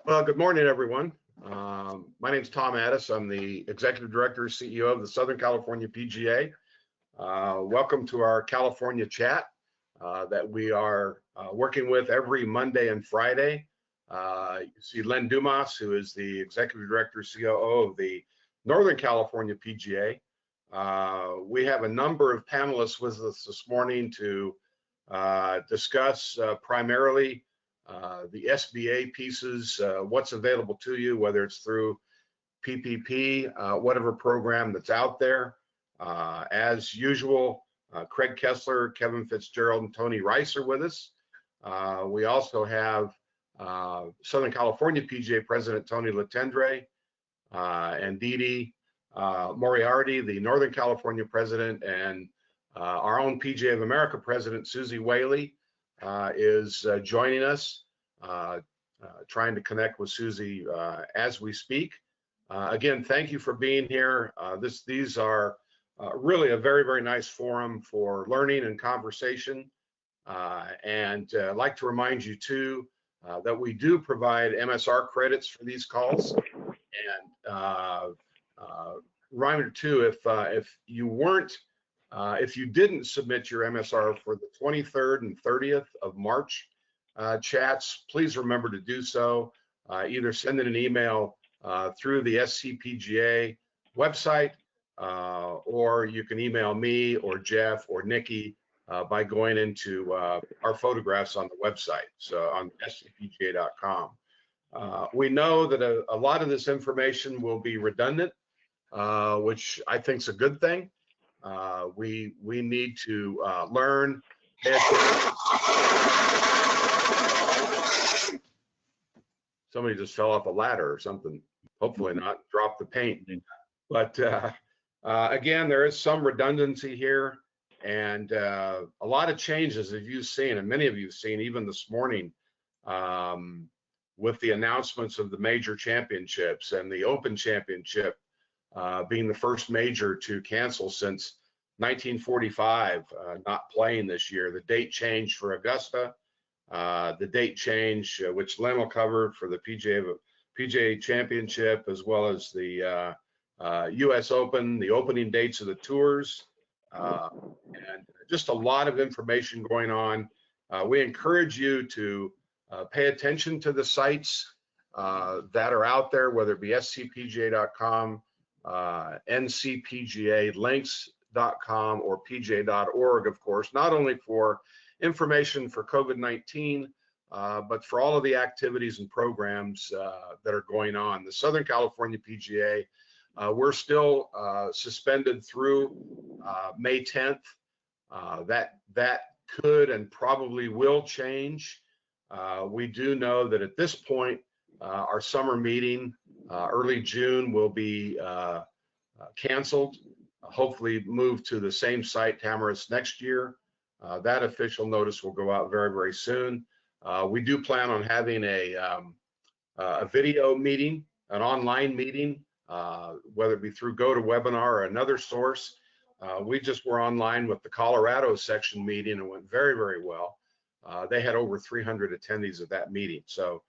Well, good morning, everyone. My name is Tom Addis. I'm the Executive Director, CEO of the Southern California PGA. Welcome to our California Chat that we are working with every Monday and Friday. You see Len Dumas, who is the Executive Director, COO of the Northern California PGA. We have a number of panelists with us this morning to discuss primarily the SBA pieces, what's available to you, whether it's through PPP, whatever program that's out there. As usual, Craig Kessler, Kevin Fitzgerald, and Tony Rice are with us. We also have Southern California PGA President Tony Latendre and Didi Moriarty, the Northern California President, and our own PGA of America President Susie Whaley is joining us, trying to connect with Susie as we speak. Again, thank you for being here. These are really a very, very nice forum for learning and conversation. And I'd like to remind you too that we do provide MSR credits for these calls. And reminder too, if you didn't submit your MSR for the 23rd and 30th of March chats, please remember to do so. Either send in an email through the SCPGA website, or you can email me or Jeff or Nikki by going into our photographs on the website, so on scpga.com. We know that a lot of this information will be redundant, which I think is a good thing. We need to learn. Somebody just fell off a ladder or something. Hopefully not, drop the paint. But again, there is some redundancy here, and a lot of changes, as you've seen, and many of you have seen even this morning, with the announcements of the major championships and the Open Championship being the first major to cancel since 1945, not playing this year. The date changed for Augusta. The date change, which Len will cover for the PGA Championship, as well as the US Open, the opening dates of the tours, and just a lot of information going on. We encourage you to pay attention to the sites that are out there, whether it be scpga.com, ncpgalinks.com, or pga.org, of course, not only for information for COVID-19, but for all of the activities and programs that are going on. The Southern California PGA, we're still suspended through May 10th. That could and probably will change. We do know that at this point, our summer meeting, early June, will be canceled, hopefully moved to the same site, Tamara's, next year. That official notice will go out very, very soon. We do plan on having a video meeting, an online meeting, whether it be through GoToWebinar or another source. We just were online with the Colorado section meeting and went very, very well. They had over 300 attendees at that meeting. So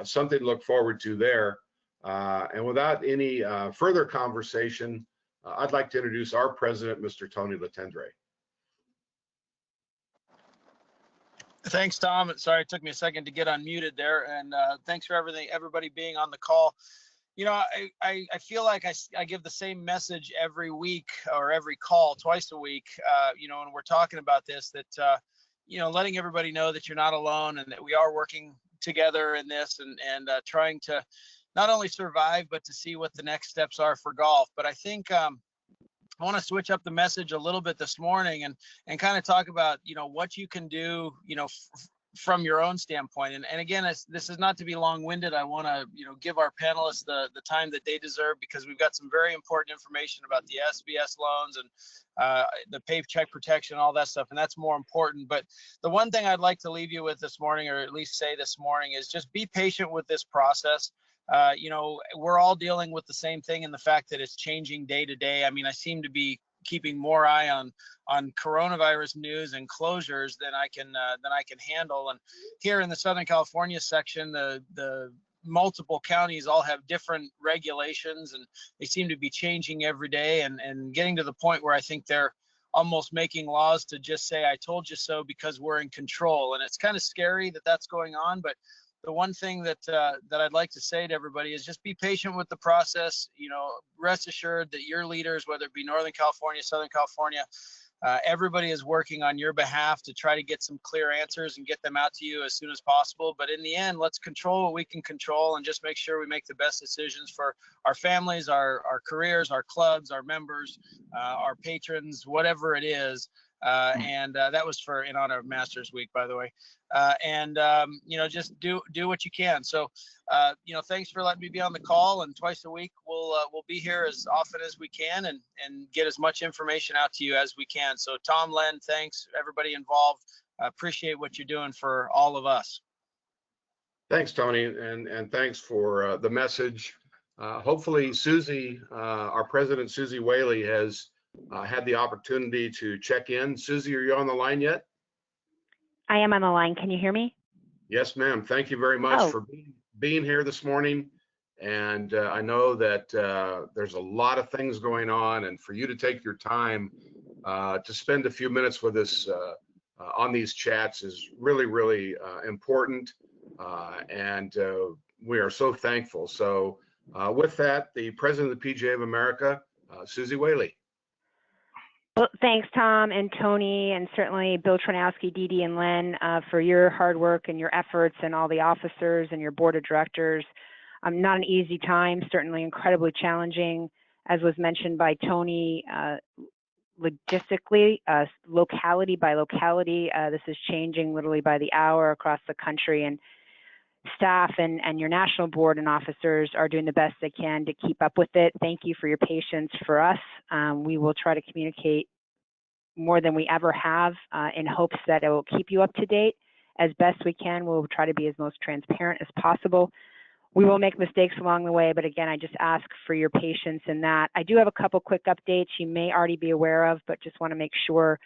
something to look forward to there. And without any further conversation, I'd like to introduce our president, Mr. Tony Latendre. Thanks, Tom. Sorry, it took me a second to get unmuted there. And thanks for everybody being on the call. You know, I feel like I give the same message every week or every call, twice a week, you know, when we're talking about this, that, you know, letting everybody know that you're not alone and that we are working together in this and trying to not only survive, but to see what the next steps are for golf. But I think I want to switch up the message a little bit this morning and kind of talk about, you know, what you can do, you know, from your own standpoint. And again, this is not to be long-winded. I want to, you know, give our panelists the time that they deserve, because we've got some very important information about the SBS loans and the paycheck protection, all that stuff, and that's more important. But the one thing I'd like to leave you with this morning, or at least say this morning, is just be patient with this process. You know, we're all dealing with the same thing in the fact that it's changing day to day. I mean, I seem to be keeping more eye on coronavirus news and closures than I can handle. And here in the Southern California section, the multiple counties all have different regulations, and they seem to be changing every day, and getting to the point where I think they're almost making laws to just say, I told you so, because we're in control. And it's kind of scary that that's going on. But the one thing that I'd like to say to everybody is just be patient with the process. Rest assured that your leaders, whether it be Northern California, Southern California, everybody is working on your behalf to try to get some clear answers and get them out to you as soon as possible. But in the end, let's control what we can control and just make sure we make the best decisions for our families, our careers, our clubs, our members, our patrons, whatever it is. And that was in honor of Masters Week, by the way. Just do what you can. So, thanks for letting me be on the call. And twice a week, we'll be here as often as we can and get as much information out to you as we can. So, Tom, Len, thanks everybody involved. Appreciate what you're doing for all of us. Thanks, Tony, and thanks for the message. Hopefully, Susie, our president, Susie Whaley, has had the opportunity to check in. Susie, are you on the line yet? I am on the line. Can you hear me? Yes, ma'am. Thank you very much for being here this morning. And I know that there's a lot of things going on, and for you to take your time to spend a few minutes with us on these chats is really, really important. And we are so thankful. So with that, the president of the PGA of America, Susie Whaley. Well, thanks, Tom and Tony, and certainly Bill Tranowski, Dee Dee, and Len for your hard work and your efforts, and all the officers and your board of directors. Not an easy time, certainly incredibly challenging, as was mentioned by Tony, logistically, locality by locality. This is changing literally by the hour across the country, and staff and your national board and officers are doing the best they can to keep up with it. Thank you for your patience for us. We will try to communicate more than we ever have in hopes that it will keep you up to date as best we can. We'll try to be as most transparent as possible. We will make mistakes along the way, but again, I just ask for your patience in that. I do have a couple quick updates you may already be aware of, but just want to make sure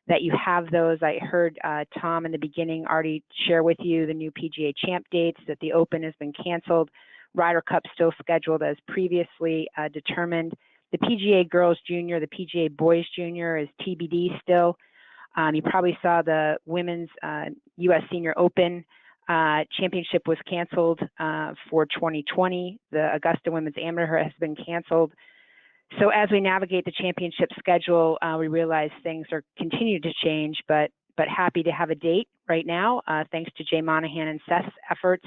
that you have those. I heard Tom in the beginning already share with you the new PGA Champ dates, that the Open has been canceled. Ryder Cup still scheduled as previously determined. The PGA Girls Junior, the PGA Boys Junior is TBD still. You probably saw the Women's U.S. Senior Open Championship was canceled for 2020. The Augusta Women's Amateur has been canceled. So as we navigate the championship schedule, we realize things are continuing to change, but happy to have a date right now. Thanks to Jay Monahan and Seth's efforts.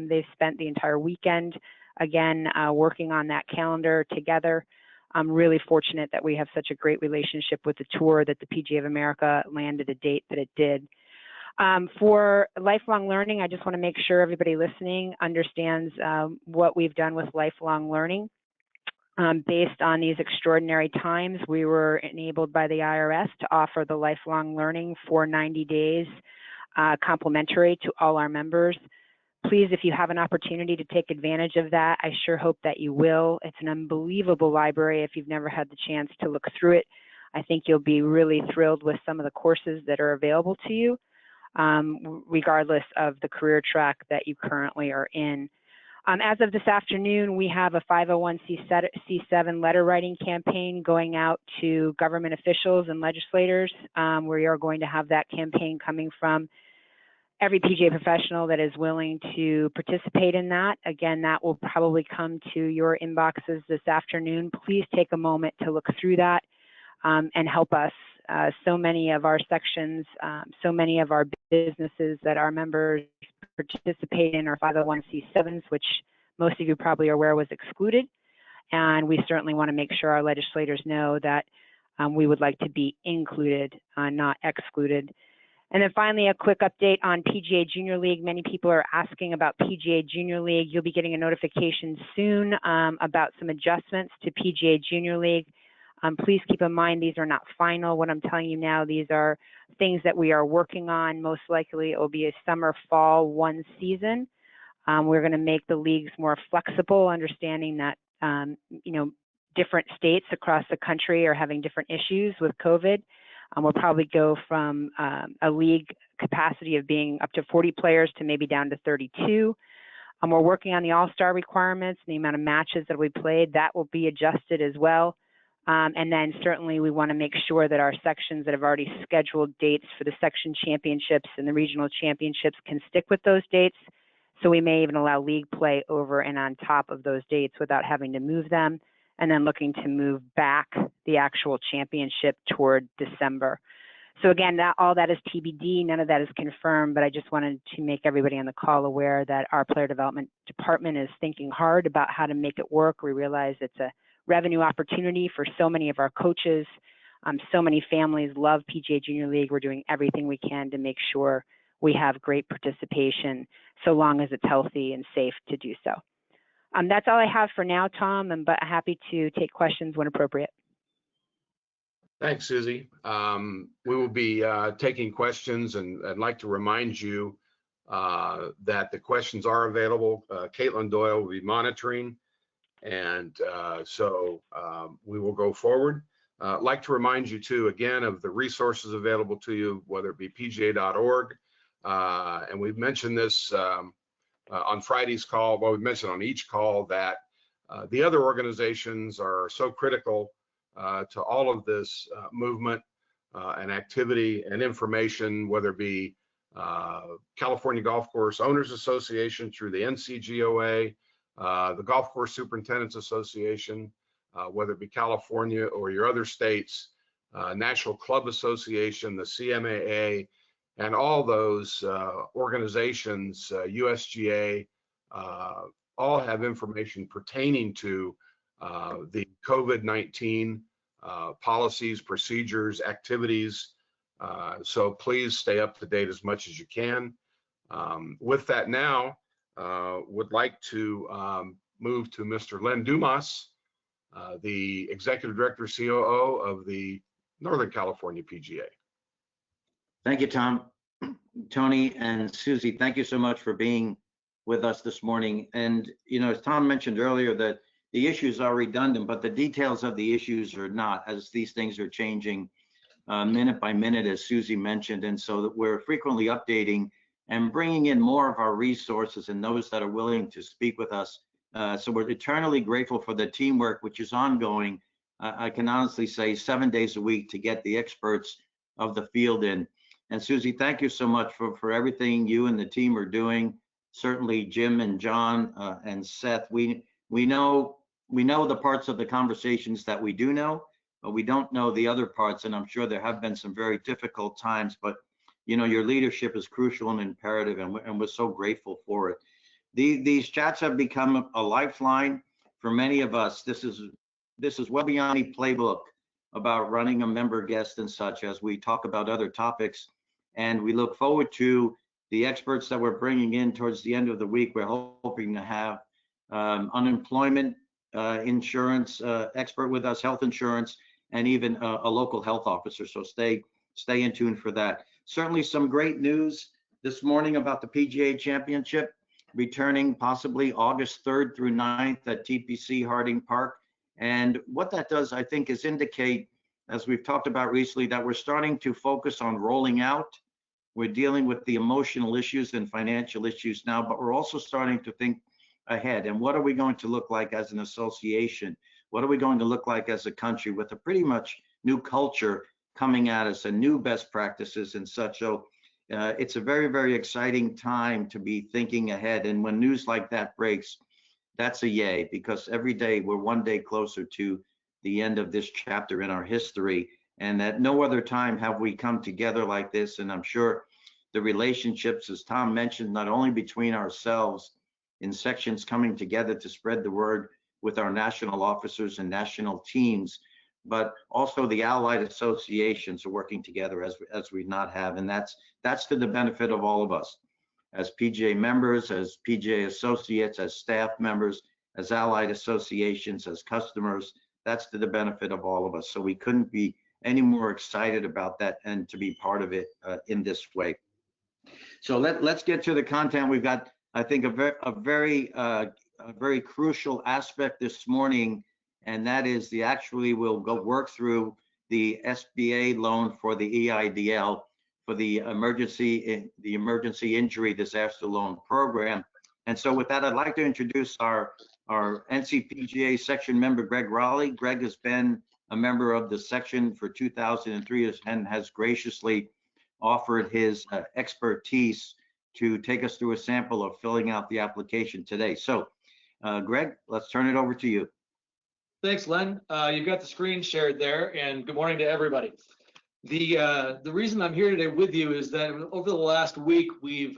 They've spent the entire weekend, again, working on that calendar together. I'm really fortunate that we have such a great relationship with the tour, that the PGA of America landed a date that it did. For lifelong learning, I just want to make sure everybody listening understands what we've done with lifelong learning. Based on these extraordinary times, we were enabled by the IRS to offer the lifelong learning for 90 days, complimentary to all our members. Please, if you have an opportunity to take advantage of that, I sure hope that you will. It's an unbelievable library if you've never had the chance to look through it. I think you'll be really thrilled with some of the courses that are available to you, regardless of the career track that you currently are in. As of this afternoon, we have a 501c7 letter writing campaign going out to government officials and legislators. We are going to have that campaign coming from every PGA professional that is willing to participate in that. Again, that will probably come to your inboxes this afternoon. Please take a moment to look through that and help us. So many of our sections, so many of our businesses that our members participate in are 501c7s, which most of you probably are aware was excluded. And we certainly want to make sure our legislators know that we would like to be included, not excluded. And then finally, a quick update on PGA Junior League. Many people are asking about PGA Junior League. You'll be getting a notification soon about some adjustments to PGA Junior League. Please keep in mind, these are not final. What I'm telling you now, these are things that we are working on. Most likely it will be a summer, fall, one season. We're going to make the leagues more flexible, understanding that, different states across the country are having different issues with COVID. We'll probably go from a league capacity of being up to 40 players to maybe down to 32. We're working on the all-star requirements, the amount of matches that we played. That will be adjusted as well. And then certainly we want to make sure that our sections that have already scheduled dates for the section championships and the regional championships can stick with those dates. So we may even allow league play over and on top of those dates without having to move them, and then looking to move back the actual championship toward December. So again, all that is TBD, none of that is confirmed, but I just wanted to make everybody on the call aware that our player development department is thinking hard about how to make it work. We realize it's a revenue opportunity for so many of our coaches. So many families love PGA Junior League. We're doing everything we can to make sure we have great participation, so long as it's healthy and safe to do so. That's all I have for now, Tom, but happy to take questions when appropriate. Thanks, Susie. We will be taking questions, and I'd like to remind you that the questions are available. Caitlin Doyle will be monitoring, and so we will go forward. I'd like to remind you too, again, of the resources available to you, whether it be pga.org, and we've mentioned this on Friday's call. Well, we've mentioned on each call that the other organizations are so critical to all of this movement and activity and information, whether it be California Golf Course Owners Association through the NCGOA, the Golf Course Superintendents Association, whether it be California or your other states, National Club Association, the CMAA, and all those organizations, USGA, all have information pertaining to the COVID-19 policies, procedures, activities. So please stay up to date as much as you can. With that now, would like to move to Mr. Len Dumas, the Executive Director, COO of the Northern California PGA. Thank you, Tom. Tony and Susie, thank you so much for being with us this morning. And, you know, as Tom mentioned earlier, that the issues are redundant, but the details of the issues are not, as these things are changing minute by minute, as Susie mentioned. And so that we're frequently updating and bringing in more of our resources and those that are willing to speak with us. So we're eternally grateful for the teamwork, which is ongoing. I can honestly say 7 days a week to get the experts of the field in. And Susie, thank you so much for everything you and the team are doing. Certainly Jim and John and Seth, we know the parts of the conversations that we do know, but we don't know the other parts. And I'm sure there have been some very difficult times, but you know, your leadership is crucial and imperative, and we're so grateful for it. These chats have become a lifeline for many of us. This is well beyond the playbook about running a member guest and such, as we talk about other topics. And we look forward to the experts that we're bringing in towards the end of the week. We're hoping to have unemployment insurance expert with us, health insurance, and even a local health officer. So stay in tune for that. Certainly some great news this morning about the PGA Championship, returning possibly August 3rd through 9th at TPC Harding Park. And what that does, I think, is indicate, as we've talked about recently, that we're starting to focus on rolling out. We're dealing with the emotional issues and financial issues now, but we're also starting to think ahead. And what are we going to look like as an association? What are we going to look like as a country, with a pretty much new culture coming at us and new best practices and such? So it's a very, very exciting time to be thinking ahead. And when news like that breaks, that's a yay, because every day we're one day closer to the end of this chapter in our history. And at no other time have we come together like this. And I'm sure the relationships, as Tom mentioned, not only between ourselves in sections coming together to spread the word with our national officers and national teams, but also the allied associations are working together as we not have. And that's to the benefit of all of us, as PGA members, as PGA associates, as staff members, as allied associations, as customers. That's to the benefit of all of us. So we couldn't be any more excited about that and to be part of it in this way. So let's get to the content. We've got, I think, a very crucial aspect this morning, and that is we'll go work through the SBA loan for the EIDL for the emergency injury disaster loan program. And so with that, I'd like to introduce our NCPGA section member, Greg Raleigh. Greg has been a member of the section for 2003 and has graciously offered his expertise to take us through a sample of filling out the application today. So Greg, let's turn it over to you. Thanks, Len. You've got the screen shared there, and good morning to everybody. The reason I'm here today with you is that over the last week,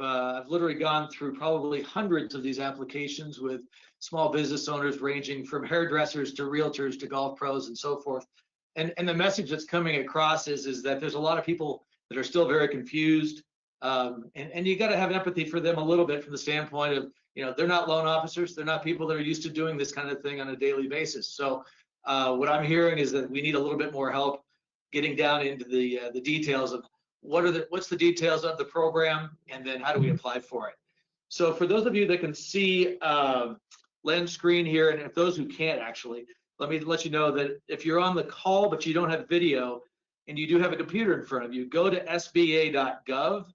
I've literally gone through probably hundreds of these applications with small business owners ranging from hairdressers to realtors to golf pros and so forth. And the message that's coming across is that there's a lot of people that are still very confused. And you got to have empathy for them a little bit from the standpoint of, they're not loan officers. They're not people that are used to doing this kind of thing on a daily basis. So what I'm hearing is that we need a little bit more help getting down into the details of what's the details of the program, and then how do we apply for it. So for those of you that can see Len's screen here, and if those who can't actually, let me let you know that if you're on the call but you don't have video and you do have a computer in front of you, go to sba.gov,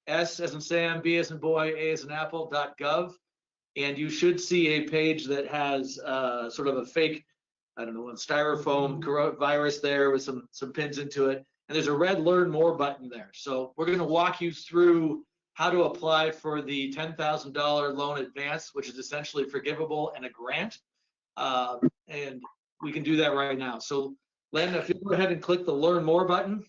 S as in Sam, B as in boy, A as in apple.gov, and you should see a page that has sort of a fake, I don't know, a styrofoam coronavirus there with some pins into it. And there's a red Learn More button there. So we're going to walk you through how to apply for the $10,000 loan advance, which is essentially forgivable and a grant. And we can do that right now. So Len, if you go ahead and click the Learn More button.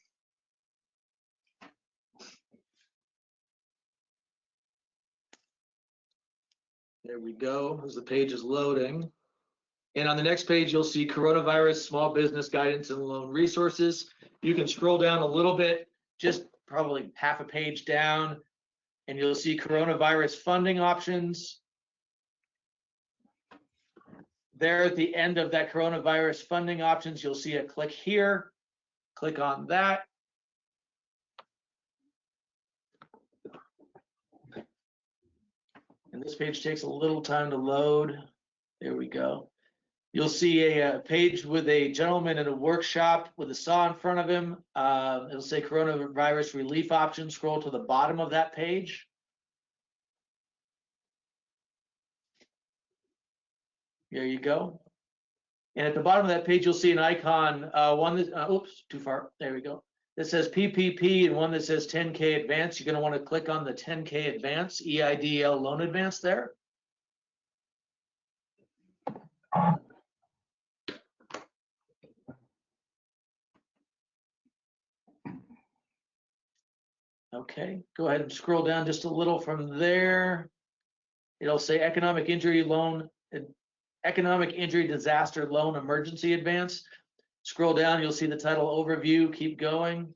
There we go, as the page is loading. And on the next page, you'll see coronavirus, small business guidance and loan resources. You can scroll down a little bit, just probably half a page down, and you'll see coronavirus funding options. There at the end of that coronavirus funding options, you'll see a click here. Click on that. And this page takes a little time to load. There we go. You'll see a page with a gentleman in a workshop with a saw in front of him. It'll say coronavirus relief options. Scroll to the bottom of that page. There you go. And at the bottom of that page, you'll see an icon, one that, oops, too far. There we go. That says PPP and one that says 10K advance. You're going to want to click on the 10K advance, EIDL loan advance there. Okay, go ahead and scroll down just a little from there. It'll say economic injury disaster loan emergency advance. Scroll down, you'll see the title overview. Keep going.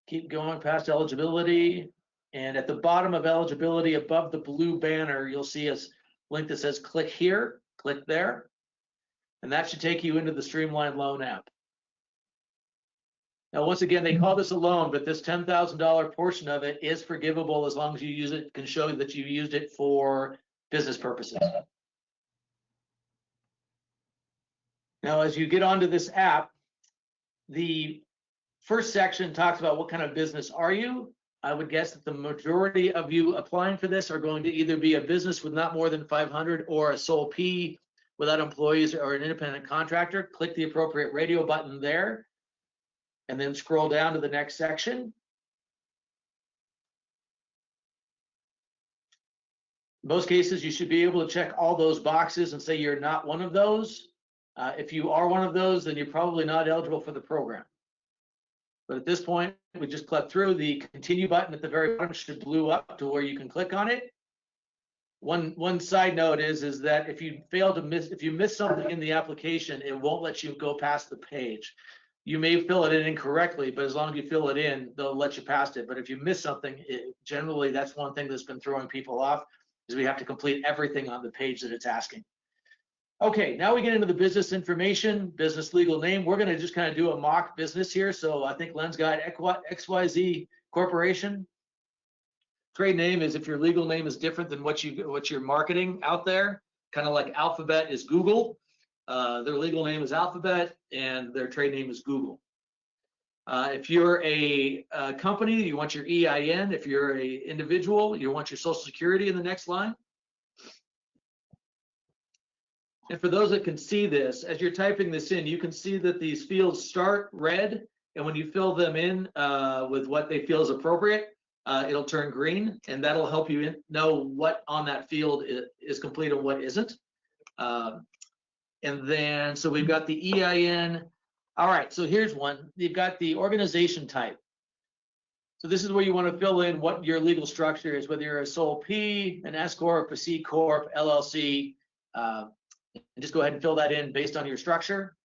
Keep going past eligibility. And at the bottom of eligibility, above the blue banner, you'll see a link that says click here, click there. And that should take you into the Streamlined Loan app. Now, once again, they call this a loan, but this $10,000 portion of it is forgivable as long as you use it, can show that you used it for business purposes. Now, as you get onto this app, the first section talks about what kind of business are you. I would guess that the majority of you applying for this are going to either be a business with not more than 500 or a sole P without employees or an independent contractor. Click the appropriate radio button there, and then scroll down to the next section. In most cases, you should be able to check all those boxes and say you're not one of those. If you are one of those, then you're probably not eligible for the program. But at this point, we just click through. The continue button at the very bottom should blue up to where you can click on it. One side note is that if you miss something in the application, it won't let you go past the page. You may fill it in incorrectly, but as long as you fill it in, they'll let you past it. But if you miss something, generally that's one thing that's been throwing people off, is we have to complete everything on the page that it's asking. Okay, now we get into the business information, business legal name. We're going to just kind of do a mock business here. So I think Len's got XYZ Corporation. Trade name is if your legal name is different than what you're marketing out there, kind of like Alphabet is Google. Their legal name is Alphabet and their trade name is Google. If you're a company, you want your EIN. If you're a individual, you want your social security in the next line. And for those that can see this, as you're typing this in, you can see that these fields start red, and when you fill them in with what they feel is appropriate, it'll turn green, and that'll help you know what on that field is complete and what isn't. And then, so we've got the EIN. All right, so here's one. You've got the organization type. So this is where you want to fill in what your legal structure is, whether you're a sole P, an S Corp, a C Corp, LLC. And just go ahead and fill that in based on your structure.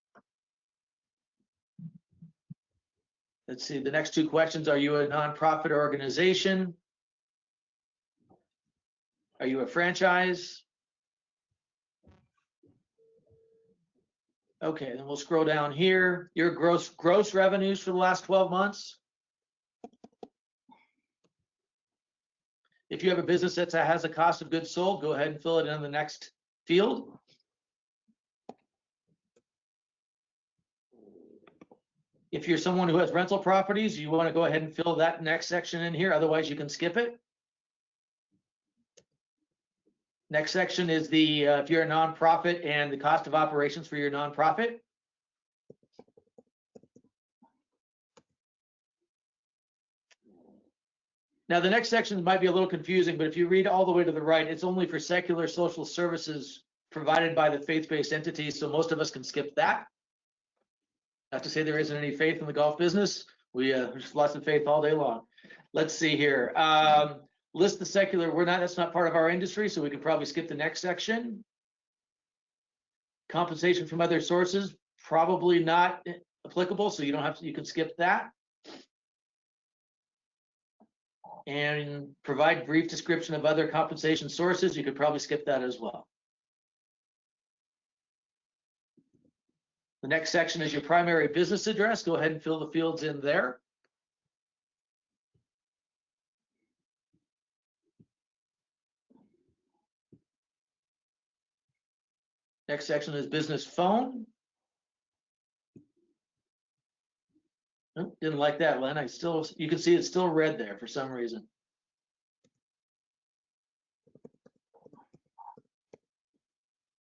Let's see, the next two questions. Are you a nonprofit organization? Are you a franchise? Okay, then we'll scroll down here. Your gross revenues for the last 12 months. If you have a business that has a cost of goods sold, go ahead and fill it in the next field. If you're someone who has rental properties, you want to go ahead and fill that next section in here. Otherwise, you can skip it. Next section is the if you're a nonprofit and the cost of operations for your nonprofit. Now, the next section might be a little confusing, but if you read all the way to the right, it's only for secular social services provided by the faith-based entities, so most of us can skip that. Not to say there isn't any faith in the golf business. There's lots of faith all day long. Let's see here. List the secular. That's not part of our industry, so we could probably skip the next section. Compensation from other sources, probably not applicable, so you don't have to. You can skip that. And provide brief description of other compensation sources. You could probably skip that as well. The next section is your primary business address. Go ahead and fill the fields in there. Next section is business phone. Oh, didn't like that, Len. You can see it's still red there for some reason.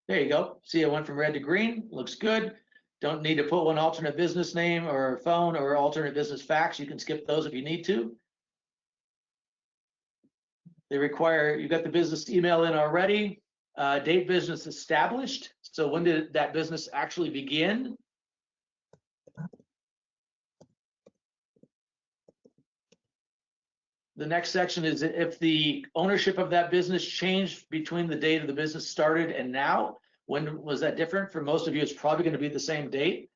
There you go. See, it went from red to green. Looks good. Don't need to put one alternate business name or phone or alternate business fax. You can skip those if you need to. They require, you got the business email in already. Date business established. So when did that business actually begin? The next section is if the ownership of that business changed between the date of the business started and now. When was that different? For most of you, it's probably going to be the same date.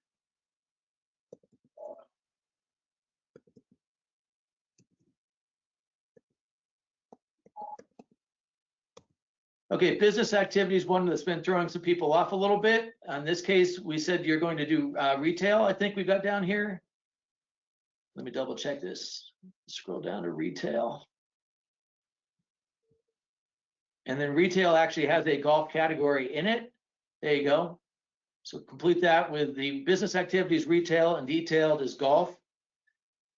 Okay, business activity is one that's been throwing some people off a little bit. In this case, we said you're going to do retail, I think we got down here. Let me double check this. Scroll down to retail. And then retail actually has a golf category in it. There you go. So complete that with the business activities, retail, and detailed is golf.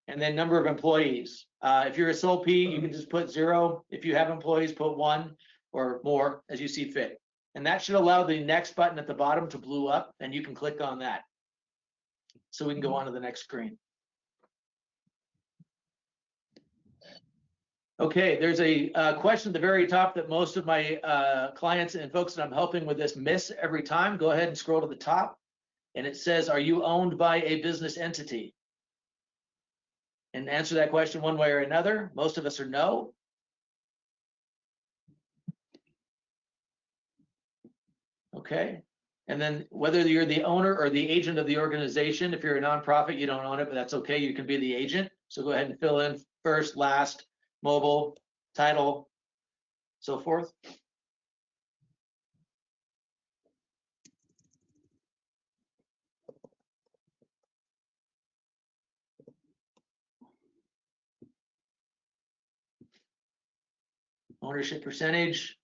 And then number of employees. If you're a sole P, you can just put 0. If you have employees, put 1 or more as you see fit. And that should allow the next button at the bottom to blue up, and you can click on that. So we can go on to the next screen. Okay, there's a question at the very top that most of my clients and folks that I'm helping with this miss every time. Go ahead and scroll to the top, and it says, are you owned by a business entity? And answer that question one way or another. Most of us are no. Okay, and then whether you're the owner or the agent of the organization, if you're a nonprofit, you don't own it, but that's okay. You can be the agent. So go ahead and fill in first, last, mobile, title, so forth. Ownership percentage.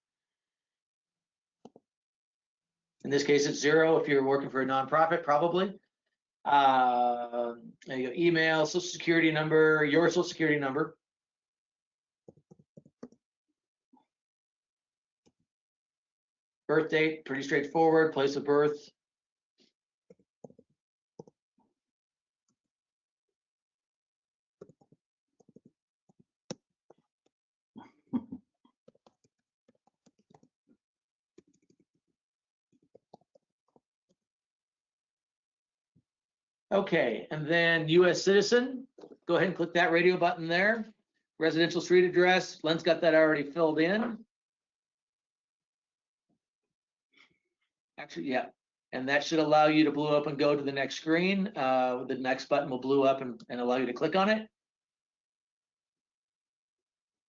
In this case, it's 0 if you're working for a nonprofit, probably. There you go, email, social security number, your social security number. Birth date, pretty straightforward, place of birth. Okay, and then US citizen, go ahead and click that radio button there. Residential street address, Len's got that already filled in. Actually, yeah, and that should allow you to blow up and go to the next screen. The next button will blow up and allow you to click on it.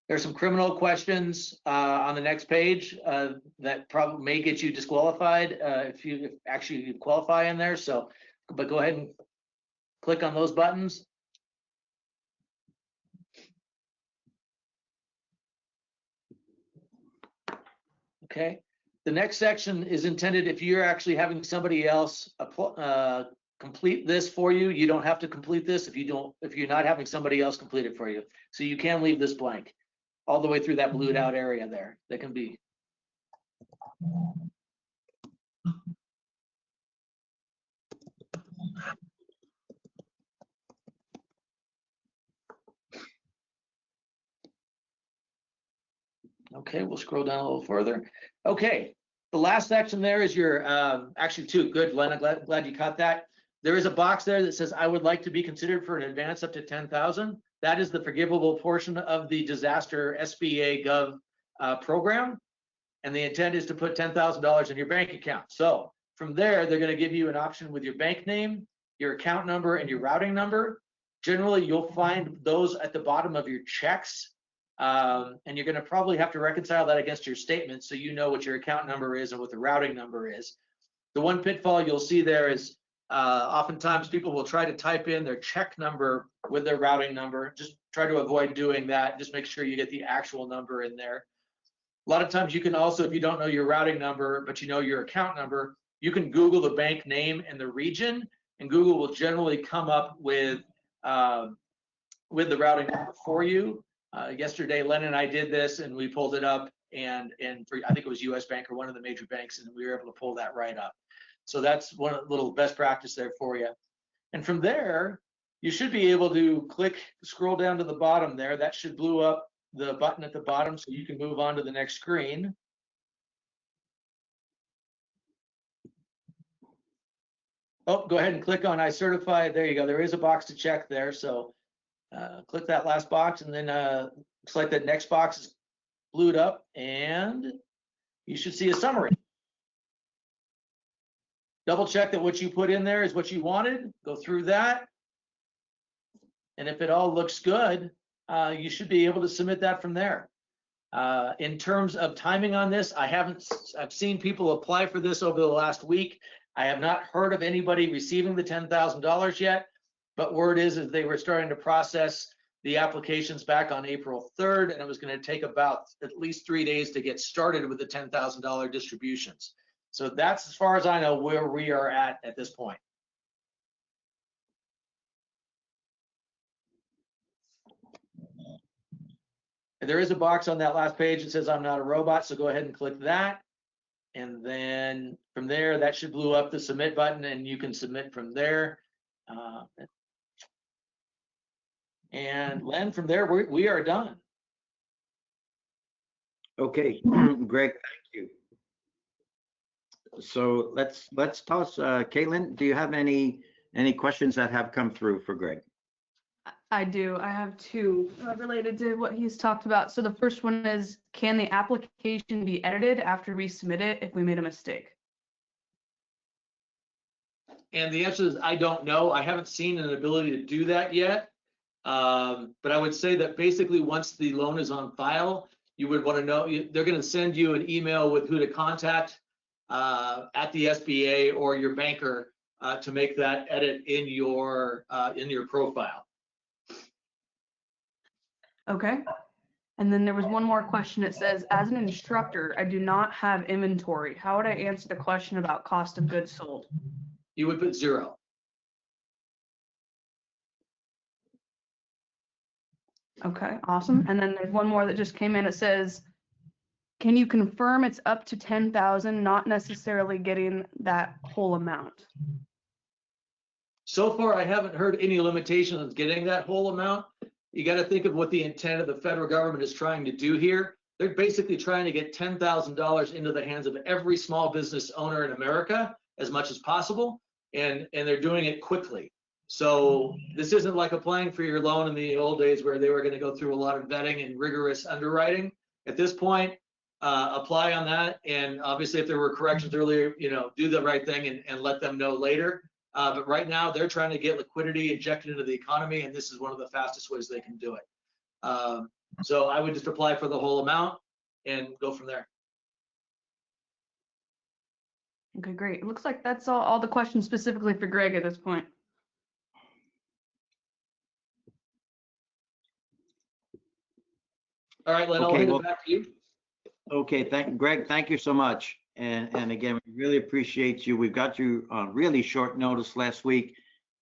There's some criminal questions on the next page that probably may get you disqualified if you actually qualify in there. So, but go ahead and click on those buttons. Okay. The next section is intended if you're actually having somebody else complete this for you. You don't have to complete this if you're not having somebody else complete it for you. So you can leave this blank all the way through that blued out area there. That can be. Okay, we'll scroll down a little further. Okay, the last section there is your, actually two, good, Len, I'm glad you caught that. There is a box there that says, I would like to be considered for an advance up to 10,000. That is the forgivable portion of the disaster SBA Gov program. And the intent is to put $10,000 in your bank account. So from there, they're gonna give you an option with your bank name, your account number, and your routing number. Generally, you'll find those at the bottom of your checks. And you're going to probably have to reconcile that against your statement so you know what your account number is and what the routing number is. The one pitfall you'll see there is oftentimes people will try to type in their check number with their routing number. Just try to avoid doing that. Just make sure you get the actual number in there. A lot of times you can also, if you don't know your routing number, but you know your account number, you can Google the bank name and the region, and Google will generally come up with the routing number for you. Yesterday, Len and I did this, and we pulled it up, and for, I think it was U.S. Bank or one of the major banks, and we were able to pull that right up. So that's one little best practice there for you. And from there, you should be able to scroll down to the bottom there. That should blow up the button at the bottom, so you can move on to the next screen. Oh, go ahead and click on I certify. There you go. There is a box to check there, so. Click that last box, and then looks like that next box is blued up, and you should see a summary. Double check that what you put in there is what you wanted. Go through that, and if it all looks good, you should be able to submit that from there. In terms of timing on this, I've seen people apply for this over the last week. I have not heard of anybody receiving the $10,000 yet. But word is they were starting to process the applications back on April 3rd, and it was going to take about at least 3 days to get started with the $10,000 distributions. So that's, as far as I know, where we are at this point. And there is a box on that last page that says I'm not a robot, so go ahead and click that. And then from there, that should blow up the submit button, and you can submit from there. And Len, from there, we are done. Okay, Greg, thank you. So let's toss, Caitlin, do you have any questions that have come through for Greg? I do. I have two related to what he's talked about. So the first one is, can the application be edited after we submit it if we made a mistake? And the answer is I don't know. I haven't seen an ability to do that yet. But I would say that basically once the loan is on file, you would want to know, they're going to send you an email with who to contact at the SBA or your banker to make that edit in your profile. Okay. And then there was one more question. It says, as an instructor, I do not have inventory. How would I answer the question about cost of goods sold? You would put 0. Okay, awesome. And then there's one more that just came in. It says, can you confirm it's up to 10,000, not necessarily getting that whole amount? So far, I haven't heard any limitations on getting that whole amount. You got to think of what the intent of the federal government is trying to do here. They're basically trying to get $10,000 into the hands of every small business owner in America as much as possible, and they're doing it quickly. So this isn't like applying for your loan in the old days where they were going to go through a lot of vetting and rigorous underwriting. At this point, apply on that, and obviously if there were corrections earlier, do the right thing and let them know later. But right now they're trying to get liquidity injected into the economy, and this is one of the fastest ways they can do it. So I would just apply for the whole amount and go from there. Okay, great. It looks like that's all the questions specifically for Greg at this point. All right, Len, I'll Okay, hand well, it back to you. Okay, Greg, thank you so much. And again, we really appreciate you. We've got you on really short notice last week,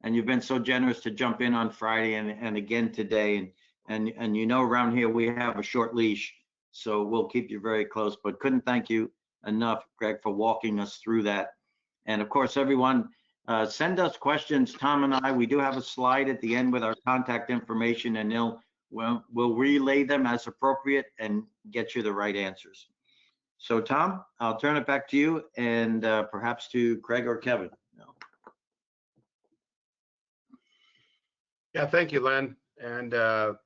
and you've been so generous to jump in on Friday and again today. And around here we have a short leash, so we'll keep you very close. But couldn't thank you enough, Greg, for walking us through that. And of course, everyone, send us questions. Tom and I, we do have a slide at the end with our contact information, and we'll relay them as appropriate and get you the right answers. So Tom, I'll turn it back to you, and perhaps to Craig or Kevin. Yeah, thank you, Len. And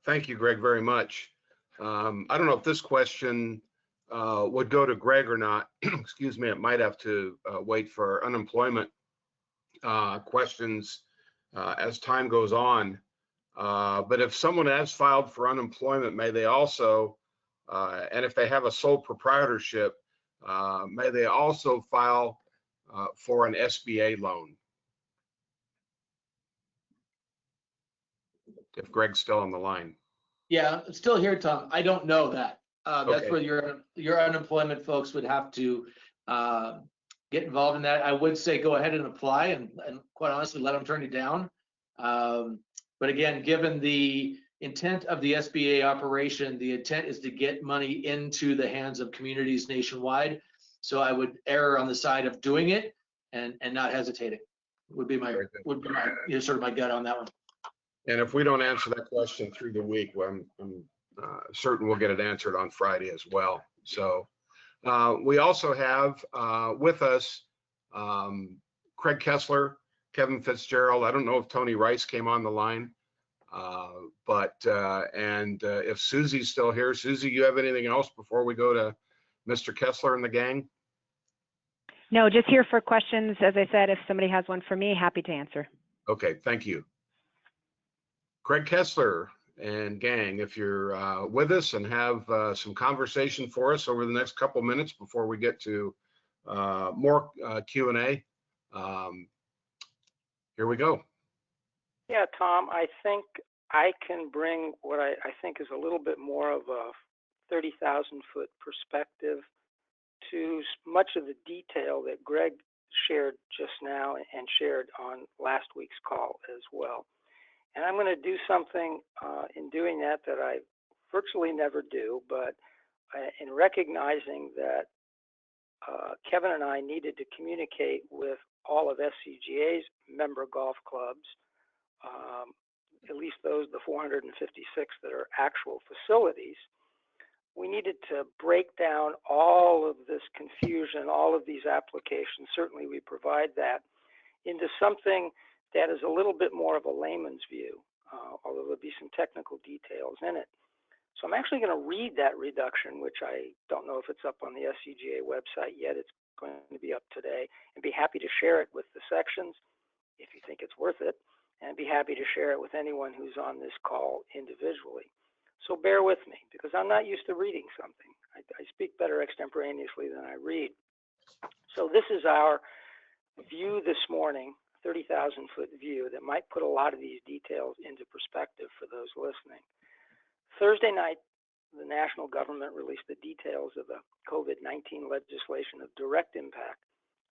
thank you, Greg, very much. I don't know if this question would go to Greg or not. Excuse me, it might have to wait for unemployment questions as time goes on. But if someone has filed for unemployment, may they also, and if they have a sole proprietorship, may they also file for an SBA loan? If Greg's still on the line. Yeah, I'm still here, Tom. I don't know that. That's Okay. where your unemployment folks would have to get involved in that. I would say go ahead and apply, and quite honestly, let them turn you down. But again, given the intent of the SBA operation, the intent is to get money into the hands of communities nationwide. So I would err on the side of doing it and not hesitating. Would be my sort of my gut on that one. And if we don't answer that question through the week, I'm certain we'll get it answered on Friday as well. So we also have with us Craig Kessler, Kevin Fitzgerald. I don't know if Tony Rice came on the line, but if Susie's still here. Susie, you have anything else before we go to Mr. Kessler and the gang? No, just here for questions. As I said, if somebody has one for me, happy to answer. Okay, thank you. Craig Kessler and gang, if you're with us and have some conversation for us over the next couple minutes before we get to more Q&A, here we go. Yeah, Tom, I think I can bring what I think is a little bit more of a 30,000-foot perspective to much of the detail that Greg shared just now and shared on last week's call as well. And I'm going to do something in doing that I virtually never do, but in recognizing that Kevin and I needed to communicate with all of SCGA's member golf clubs, at least those, the 456 that are actual facilities, we needed to break down all of this confusion, all of these applications. Certainly we provide that into something that is a little bit more of a layman's view, although there'll be some technical details in it. So I'm actually going to read that reduction, which I don't know if it's up on the SCGA website yet. It's going to be up today, and be happy to share it with the sections if you think it's worth it, and be happy to share it with anyone who's on this call individually. So bear with me, because I'm not used to reading something. I speak better extemporaneously than I read. So this is our view this morning, 30,000-foot view that might put a lot of these details into perspective for those listening. Thursday night, the national government released the details of the COVID-19 legislation of direct impact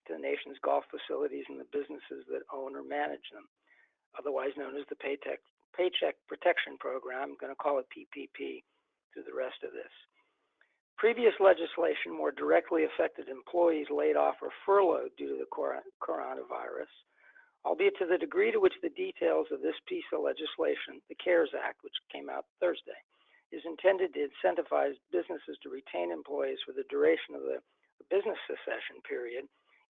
to the nation's golf facilities and the businesses that own or manage them, otherwise known as the Paycheck Protection Program. I'm going to call it PPP through the rest of this. Previous legislation more directly affected employees laid off or furloughed due to the coronavirus, albeit to the degree to which the details of this piece of legislation, the CARES Act, which came out Thursday, is intended to incentivize businesses to retain employees for the duration of the business cessation period.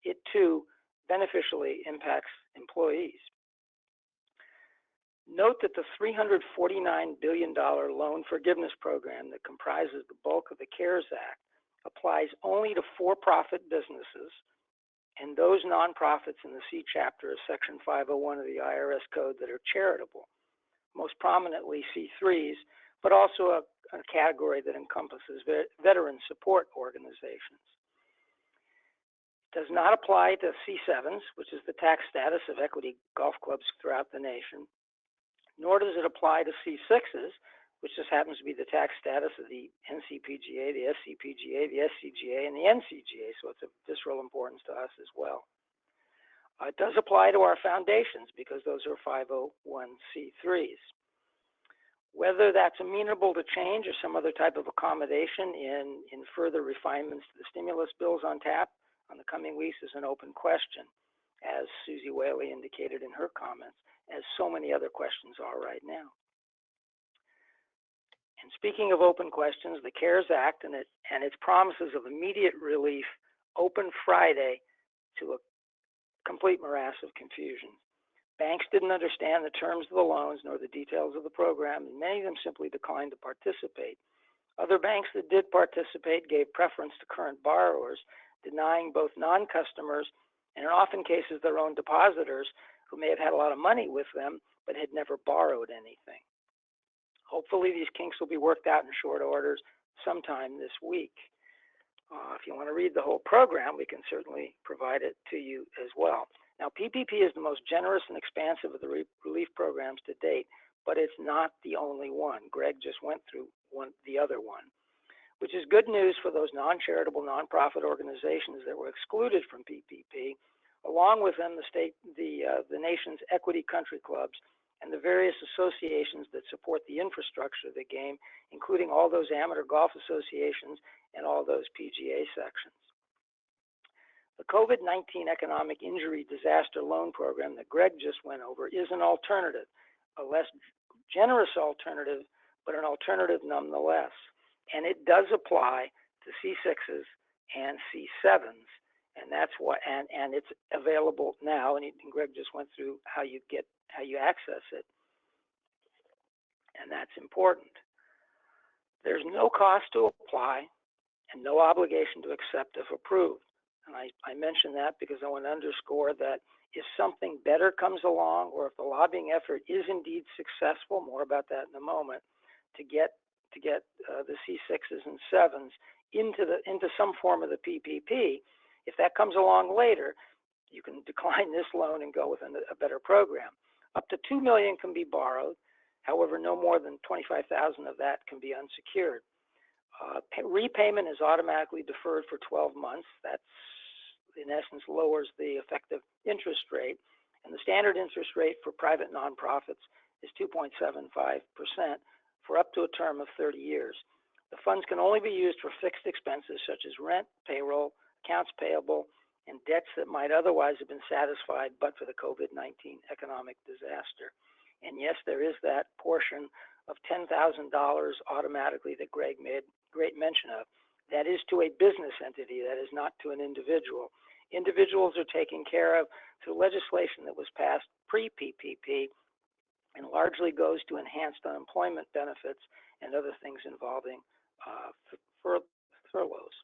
It too beneficially impacts employees. Note that the $349 billion loan forgiveness program that comprises the bulk of the CARES Act applies only to for-profit businesses and those nonprofits in the C chapter of Section 501 of the IRS Code that are charitable, most prominently C3s, but also a category that encompasses veteran support organizations. It does not apply to C7s, which is the tax status of equity golf clubs throughout the nation, nor does it apply to C6s, which just happens to be the tax status of the NCPGA, the SCPGA, the SCGA, and the NCGA, so it's of visceral importance to us as well. It does apply to our foundations because those are 501c3s. Whether that's amenable to change or some other type of accommodation in further refinements to the stimulus bills on tap on the coming weeks is an open question, as Susie Whaley indicated in her comments, as so many other questions are right now. And speaking of open questions, the CARES Act and its promises of immediate relief opened Friday to a complete morass of confusion. Banks didn't understand the terms of the loans nor the details of the program, and many of them simply declined to participate. Other banks that did participate gave preference to current borrowers, denying both non-customers and in often cases their own depositors who may have had a lot of money with them but had never borrowed anything. Hopefully these kinks will be worked out in short order sometime this week. If you want to read the whole program, we can certainly provide it to you as well. Now, PPP is the most generous and expansive of the relief programs to date, but it's not the only one. Greg just went through the other one, which is good news for those non-charitable, nonprofit organizations that were excluded from PPP, along with them the nation's equity country clubs and the various associations that support the infrastructure of the game, including all those amateur golf associations and all those PGA sections. The COVID-19 Economic Injury Disaster Loan Program that Greg just went over is an alternative, a less generous alternative, but an alternative nonetheless. And it does apply to C6s and C7s. And that's what, and it's available now. And Greg just went through how you access it, and that's important. There's no cost to apply and no obligation to accept if approved. And I mention that because I want to underscore that if something better comes along, or if the lobbying effort is indeed successful, more about that in a moment, to get the C6s and 7s into some form of the PPP. If that comes along later, you can decline this loan and go with a better program. Up to $2 million can be borrowed. However, no more than $25,000 of that can be unsecured. Repayment is automatically deferred for 12 months. That's, in essence, lowers the effective interest rate. And the standard interest rate for private nonprofits is 2.75% for up to a term of 30 years. The funds can only be used for fixed expenses such as rent, payroll, accounts payable, and debts that might otherwise have been satisfied but for the COVID-19 economic disaster. And yes, there is that portion of $10,000 automatically that Greg made great mention of. That is to a business entity, that is not to an individual. Individuals are taken care of through legislation that was passed pre-PPP and largely goes to enhanced unemployment benefits and other things involving furloughs.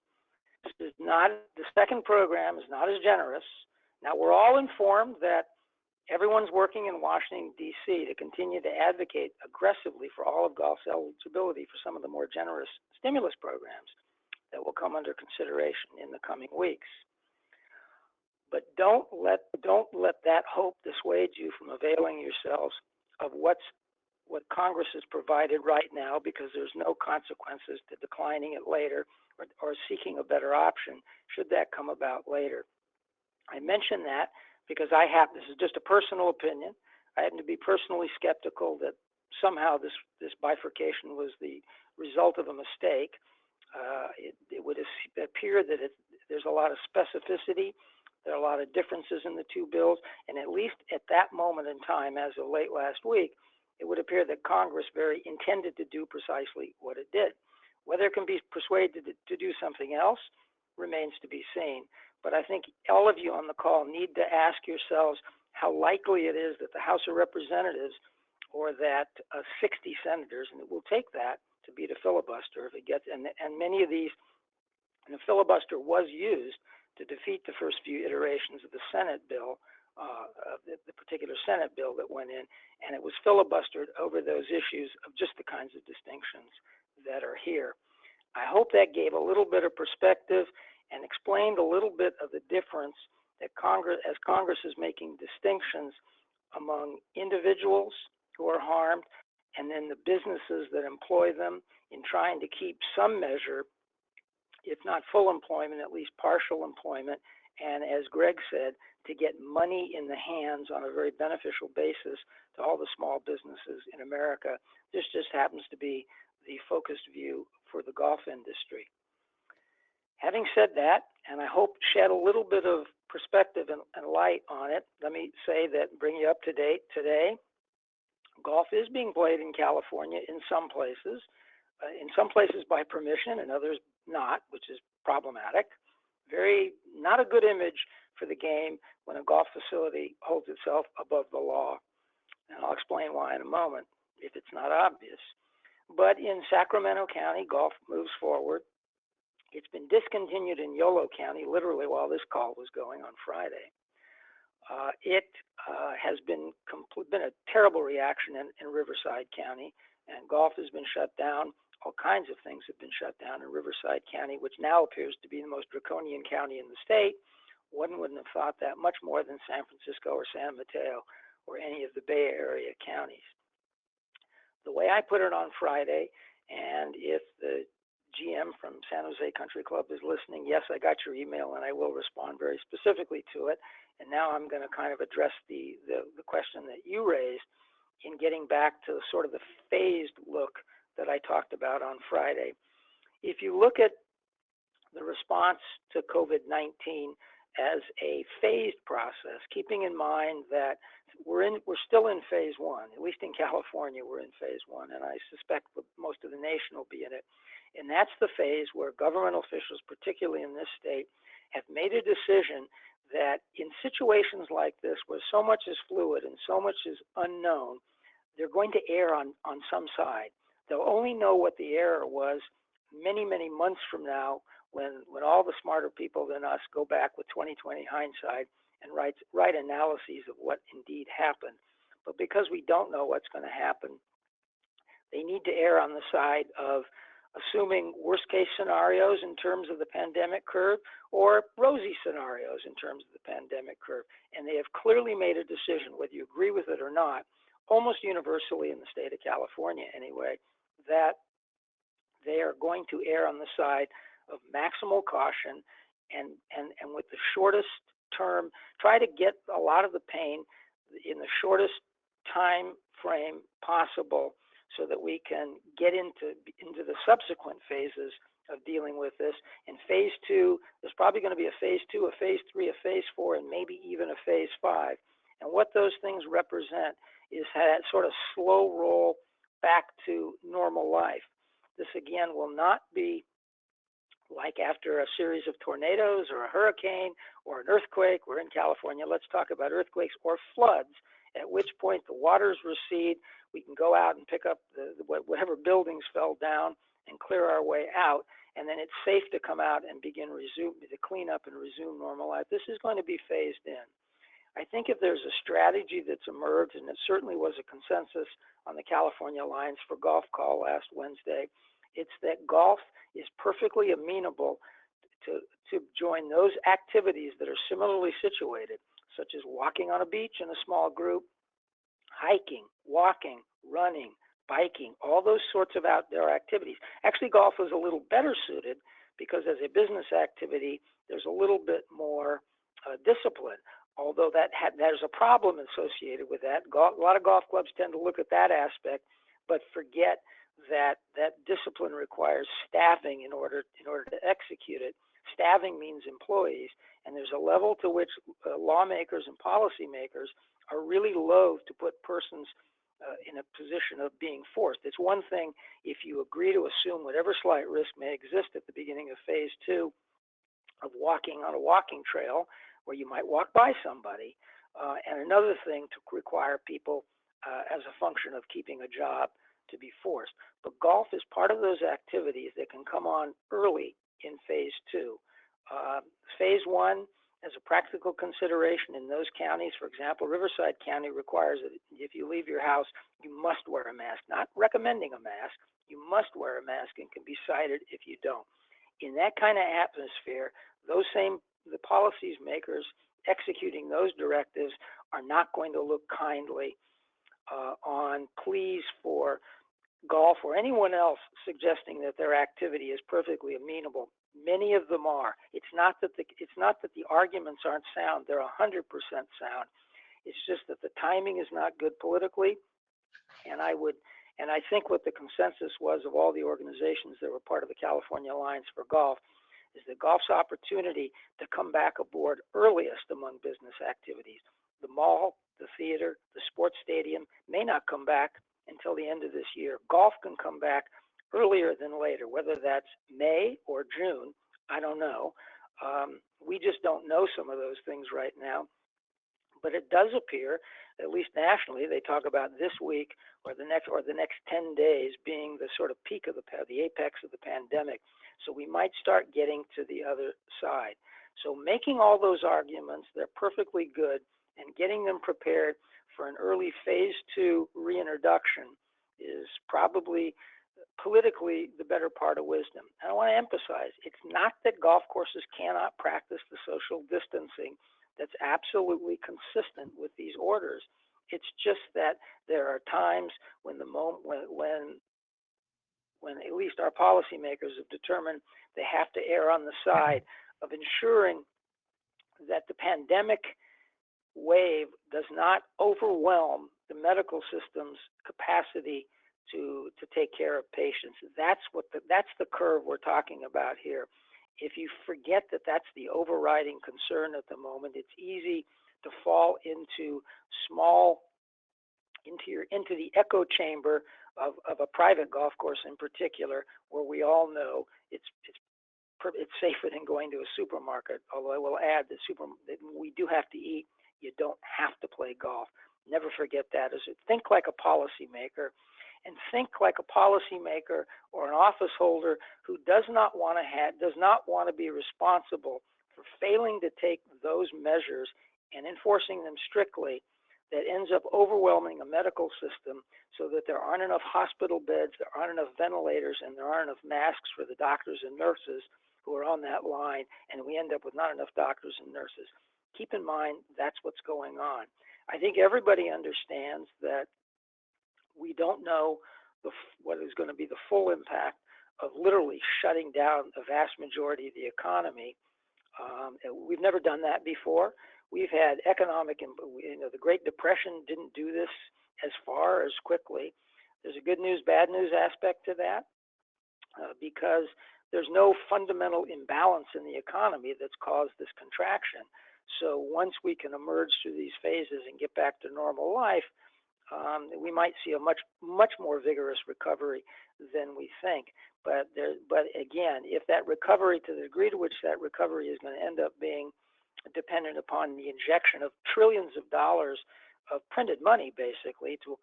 The second program is not as generous. Now, we're all informed that everyone's working in Washington, D.C. to continue to advocate aggressively for all of golf's eligibility for some of the more generous stimulus programs that will come under consideration in the coming weeks. But don't let that hope dissuade you from availing yourselves of what Congress has provided right now, because there's no consequences to declining it later or seeking a better option should that come about later. I mention that because this is just a personal opinion. I happen to be personally skeptical that somehow this bifurcation was the result of a mistake. It would appear that there's a lot of specificity. There are a lot of differences in the two bills, and at least at that moment in time, as of late last week, it would appear that Congress very intended to do precisely what it did. Whether it can be persuaded to do something else remains to be seen. But I think all of you on the call need to ask yourselves how likely it is that the House of Representatives, or that 60 senators, and it will take that to beat a filibuster if it gets, and many of these, and the filibuster was used to defeat the first few iterations of the Senate bill, the particular Senate bill that went in, and it was filibustered over those issues of just the kinds of distinctions that are here. I hope that gave a little bit of perspective and explained a little bit of the difference that Congress is making distinctions among individuals who are harmed and then the businesses that employ them in trying to keep some measure, if not full employment, at least partial employment, and as Greg said, to get money in the hands on a very beneficial basis to all the small businesses in America. This just happens to be the focused view for the golf industry. Having said that, and I hope shed a little bit of perspective and light on it, let me say that, bring you up to date today, golf is being played in California in some places by permission and others not, which is problematic. Not a good image for the game when a golf facility holds itself above the law. And I'll explain why in a moment, if it's not obvious. But in Sacramento County, golf moves forward. It's been discontinued in Yolo County, literally while this call was going on Friday. It has been a terrible reaction in Riverside County, and golf has been shut down. All kinds of things have been shut down in Riverside County, which now appears to be the most draconian county in the state. One wouldn't have thought that much more than San Francisco or San Mateo or any of the Bay Area counties. The way I put it on Friday, and if the GM from San Jose Country Club is listening, yes, I got your email and I will respond very specifically to it. And now I'm going to kind of address the question that you raised in getting back to sort of the phased look that I talked about on Friday. If you look at the response to COVID-19 as a phased process, keeping in mind that we're still in phase one, at least in California, we're in phase one, and I suspect most of the nation will be in it. And that's the phase where government officials, particularly in this state, have made a decision that in situations like this, where so much is fluid and so much is unknown, they're going to err on some side. They'll only know what the error was many, many months from now, when all the smarter people than us go back with 20/20 hindsight and write analyses of what indeed happened. But because we don't know what's going to happen, they need to err on the side of assuming worst case scenarios in terms of the pandemic curve or rosy scenarios in terms of the pandemic curve. And they have clearly made a decision, whether you agree with it or not, almost universally in the state of California anyway, that they are going to err on the side of maximal caution and with the shortest term, try to get a lot of the pain in the shortest time frame possible so that we can get into the subsequent phases of dealing with this. In phase two, there's probably going to be a phase two, a phase three, a phase four, and maybe even a phase five. And what those things represent is that sort of slow roll back to normal life. This again will not be like after a series of tornadoes or a hurricane or an earthquake. We're in California. Let's talk about earthquakes or floods, at which point the waters recede. We can go out and pick up whatever buildings fell down and clear our way out. And then it's safe to come out and begin to clean up and resume normal life. This is going to be phased in. I think if there's a strategy that's emerged, and it certainly was a consensus on the California Alliance for Golf call last Wednesday, it's that golf is perfectly amenable to join those activities that are similarly situated, such as walking on a beach in a small group, hiking, walking, running, biking, all those sorts of outdoor activities. Actually, golf is a little better suited because as a business activity, there's a little bit more discipline. Although there's a problem associated with that. A lot of golf clubs tend to look at that aspect but forget that discipline requires staffing in order to execute it. Staffing means employees, and there's a level to which lawmakers and policymakers are really loath to put persons in a position of being forced. It's one thing if you agree to assume whatever slight risk may exist at the beginning of phase 2 of walking on a walking trail where you might walk by somebody, and another thing to require people as a function of keeping a job to be forced. But golf is part of those activities that can come on early in phase 2. Phase 1, as a practical consideration in those counties, for example, Riverside County requires that if you leave your house, you must wear a mask. Not recommending a mask, you must wear a mask and can be cited if you don't. In that kind of atmosphere, the policies makers executing those directives are not going to look kindly on pleas for golf or anyone else suggesting that their activity is perfectly amenable. Many of them are. It's not that the arguments aren't sound. They're 100% sound. It's just that the timing is not good politically. And I think what the consensus was of all the organizations that were part of the California Alliance for Golf is that golf's opportunity to come back aboard earliest among business activities. The mall, the theater, the sports stadium may not come back until the end of this year. Golf can come back earlier than later, whether that's May or June, I don't know. We just don't know some of those things right now. But it does appear, at least nationally, they talk about this week or the next 10 days being the sort of peak of the apex of the pandemic. So we might start getting to the other side. So making all those arguments, they're perfectly good, and getting them prepared for an early phase 2 reintroduction is probably politically the better part of wisdom. And I want to emphasize, it's not that golf courses cannot practice the social distancing that's absolutely consistent with these orders. It's just that there are times when at least our policymakers have determined they have to err on the side of ensuring that the pandemic wave does not overwhelm the medical system's capacity to take care of patients. That's the curve we're talking about here. If you forget that that's the overriding concern at the moment, it's easy to fall into the echo chamber of a private golf course in particular, where we all know it's safer than going to a supermarket. Although I will add that we do have to eat. You don't have to play golf. Never forget that. Think like a policymaker, and think like a policymaker or an office holder who does not want to be responsible for failing to take those measures and enforcing them strictly, that ends up overwhelming a medical system so that there aren't enough hospital beds, there aren't enough ventilators, and there aren't enough masks for the doctors and nurses who are on that line, and we end up with not enough doctors and nurses. Keep in mind, that's what's going on. I think everybody understands that we don't know what is going to be the full impact of literally shutting down the vast majority of the economy. We've never done that before. We've had the Great Depression didn't do this as far as quickly. There's a good news, bad news aspect to that because there's no fundamental imbalance in the economy that's caused this contraction. So once we can emerge through these phases and get back to normal life, we might see a much more vigorous recovery than we think. But again, if that recovery, to the degree to which that recovery is going to end up being dependent upon the injection of trillions of dollars of printed money, basically, to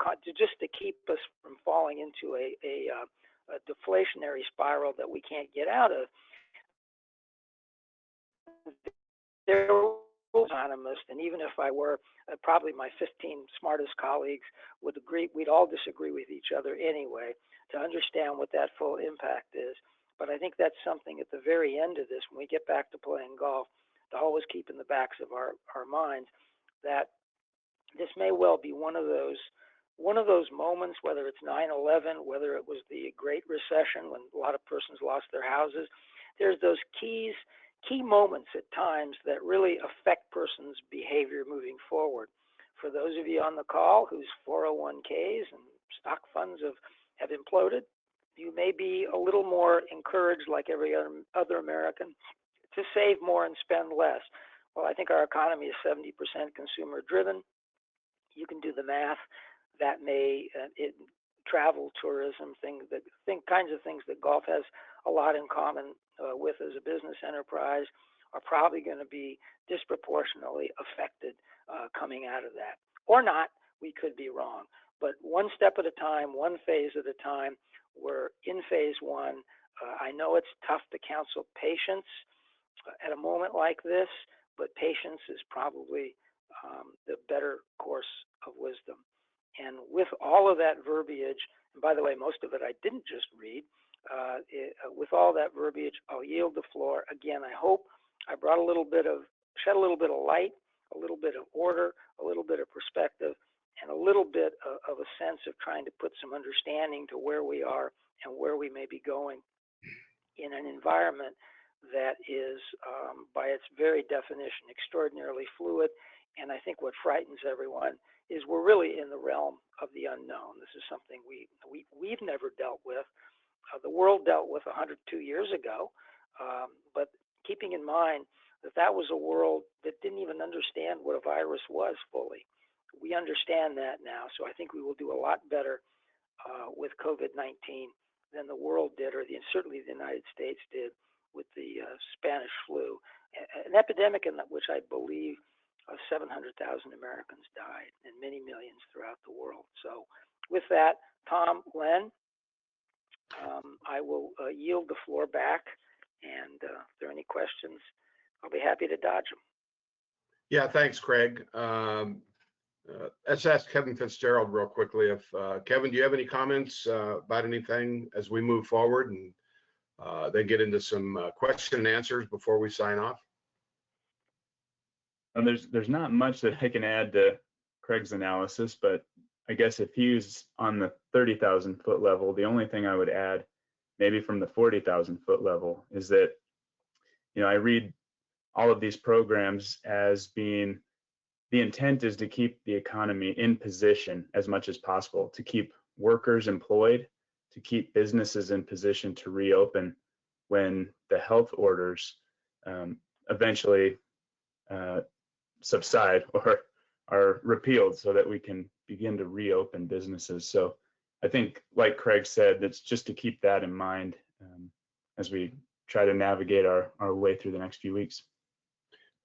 keep us from falling into a deflationary spiral that we can't get out of, there will be economists, and even if I were, probably my 15 smartest colleagues would agree, we'd all disagree with each other anyway, to understand what that full impact is. But I think that's something at the very end of this, when we get back to playing golf, to always keep in the backs of our minds that this may well be one of those moments, whether it's 9/11, whether it was the Great Recession when a lot of persons lost their houses. There's those key moments at times that really affect persons' behavior moving forward. For those of you on the call whose 401ks and stock funds have imploded. You may be a little more encouraged, like every other American, to save more and spend less. Well, I think our economy is 70% consumer driven. You can do the math. That may travel, tourism, kinds of things that golf has a lot in common with as a business enterprise are probably going to be disproportionately affected coming out of that. Or not, we could be wrong. But one step at a time, one phase at a time. We're in phase one. I know it's tough to counsel patience at a moment like this, but patience is probably the better course of wisdom. And with all of that verbiage, and by the way, most of it I didn't just read, with all that verbiage, I'll yield the floor. Again, I hope I brought shed a little bit of light, a little bit of order, a little bit of perspective, and a little bit of a sense of trying to put some understanding to where we are and where we may be going in an environment that is, by its very definition, extraordinarily fluid. And I think what frightens everyone is we're really in the realm of the unknown. This is something we've never dealt with. The world dealt with 102 years ago, but keeping in mind that was a world that didn't even understand what a virus was fully. We understand that now, so I think we will do a lot better with COVID-19 than the world did, or certainly the United States did with the Spanish flu, an epidemic in which I believe 700,000 Americans died and many millions throughout the world. So with that, Tom, Len, I will yield the floor back, and if there are any questions, I'll be happy to dodge them. Yeah, thanks, Craig. Let's ask Kevin Fitzgerald real quickly. If Kevin, do you have any comments about anything as we move forward and then get into some question and answers before we sign off? There's not much that I can add to Craig's analysis, but I guess if he's on the 30,000 foot level, the only thing I would add, maybe from the 40,000 foot level, is that, I read all of these programs as being, the intent is to keep the economy in position as much as possible, to keep workers employed, to keep businesses in position to reopen when the health orders eventually subside or are repealed, so that we can begin to reopen businesses. So I think, like Craig said, that's just to keep that in mind as we try to navigate our way through the next few weeks.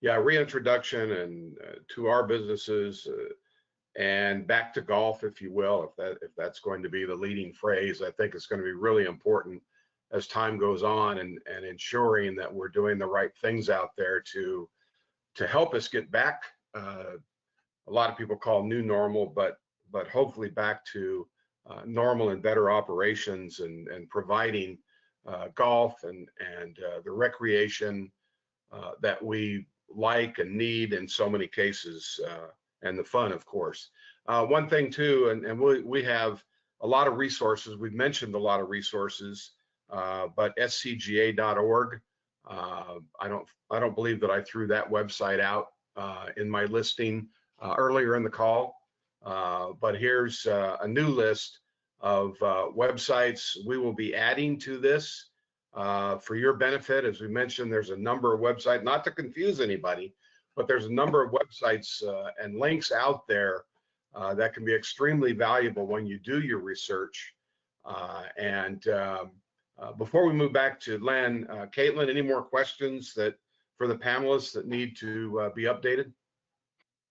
Yeah, reintroduction and to our businesses and back to golf, if you will, if that's going to be the leading phrase. I think it's going to be really important as time goes on, and ensuring that we're doing the right things out there to help us get back. A lot of people call new normal, but hopefully back to normal and better operations, and providing golf and the recreation that we like and need in so many cases, and the fun, of course. One thing too, and we have a lot of resources. We've mentioned a lot of resources, but scga.org. I don't believe that I threw that website out in my listing earlier in the call, but here's a new list of websites we will be adding to this for your benefit. As we mentioned, there's a number of websites, not to confuse anybody, but there's a number of websites and links out there that can be extremely valuable when you do your research. Before we move back to Len, Caitlin, any more questions for the panelists that need to be updated?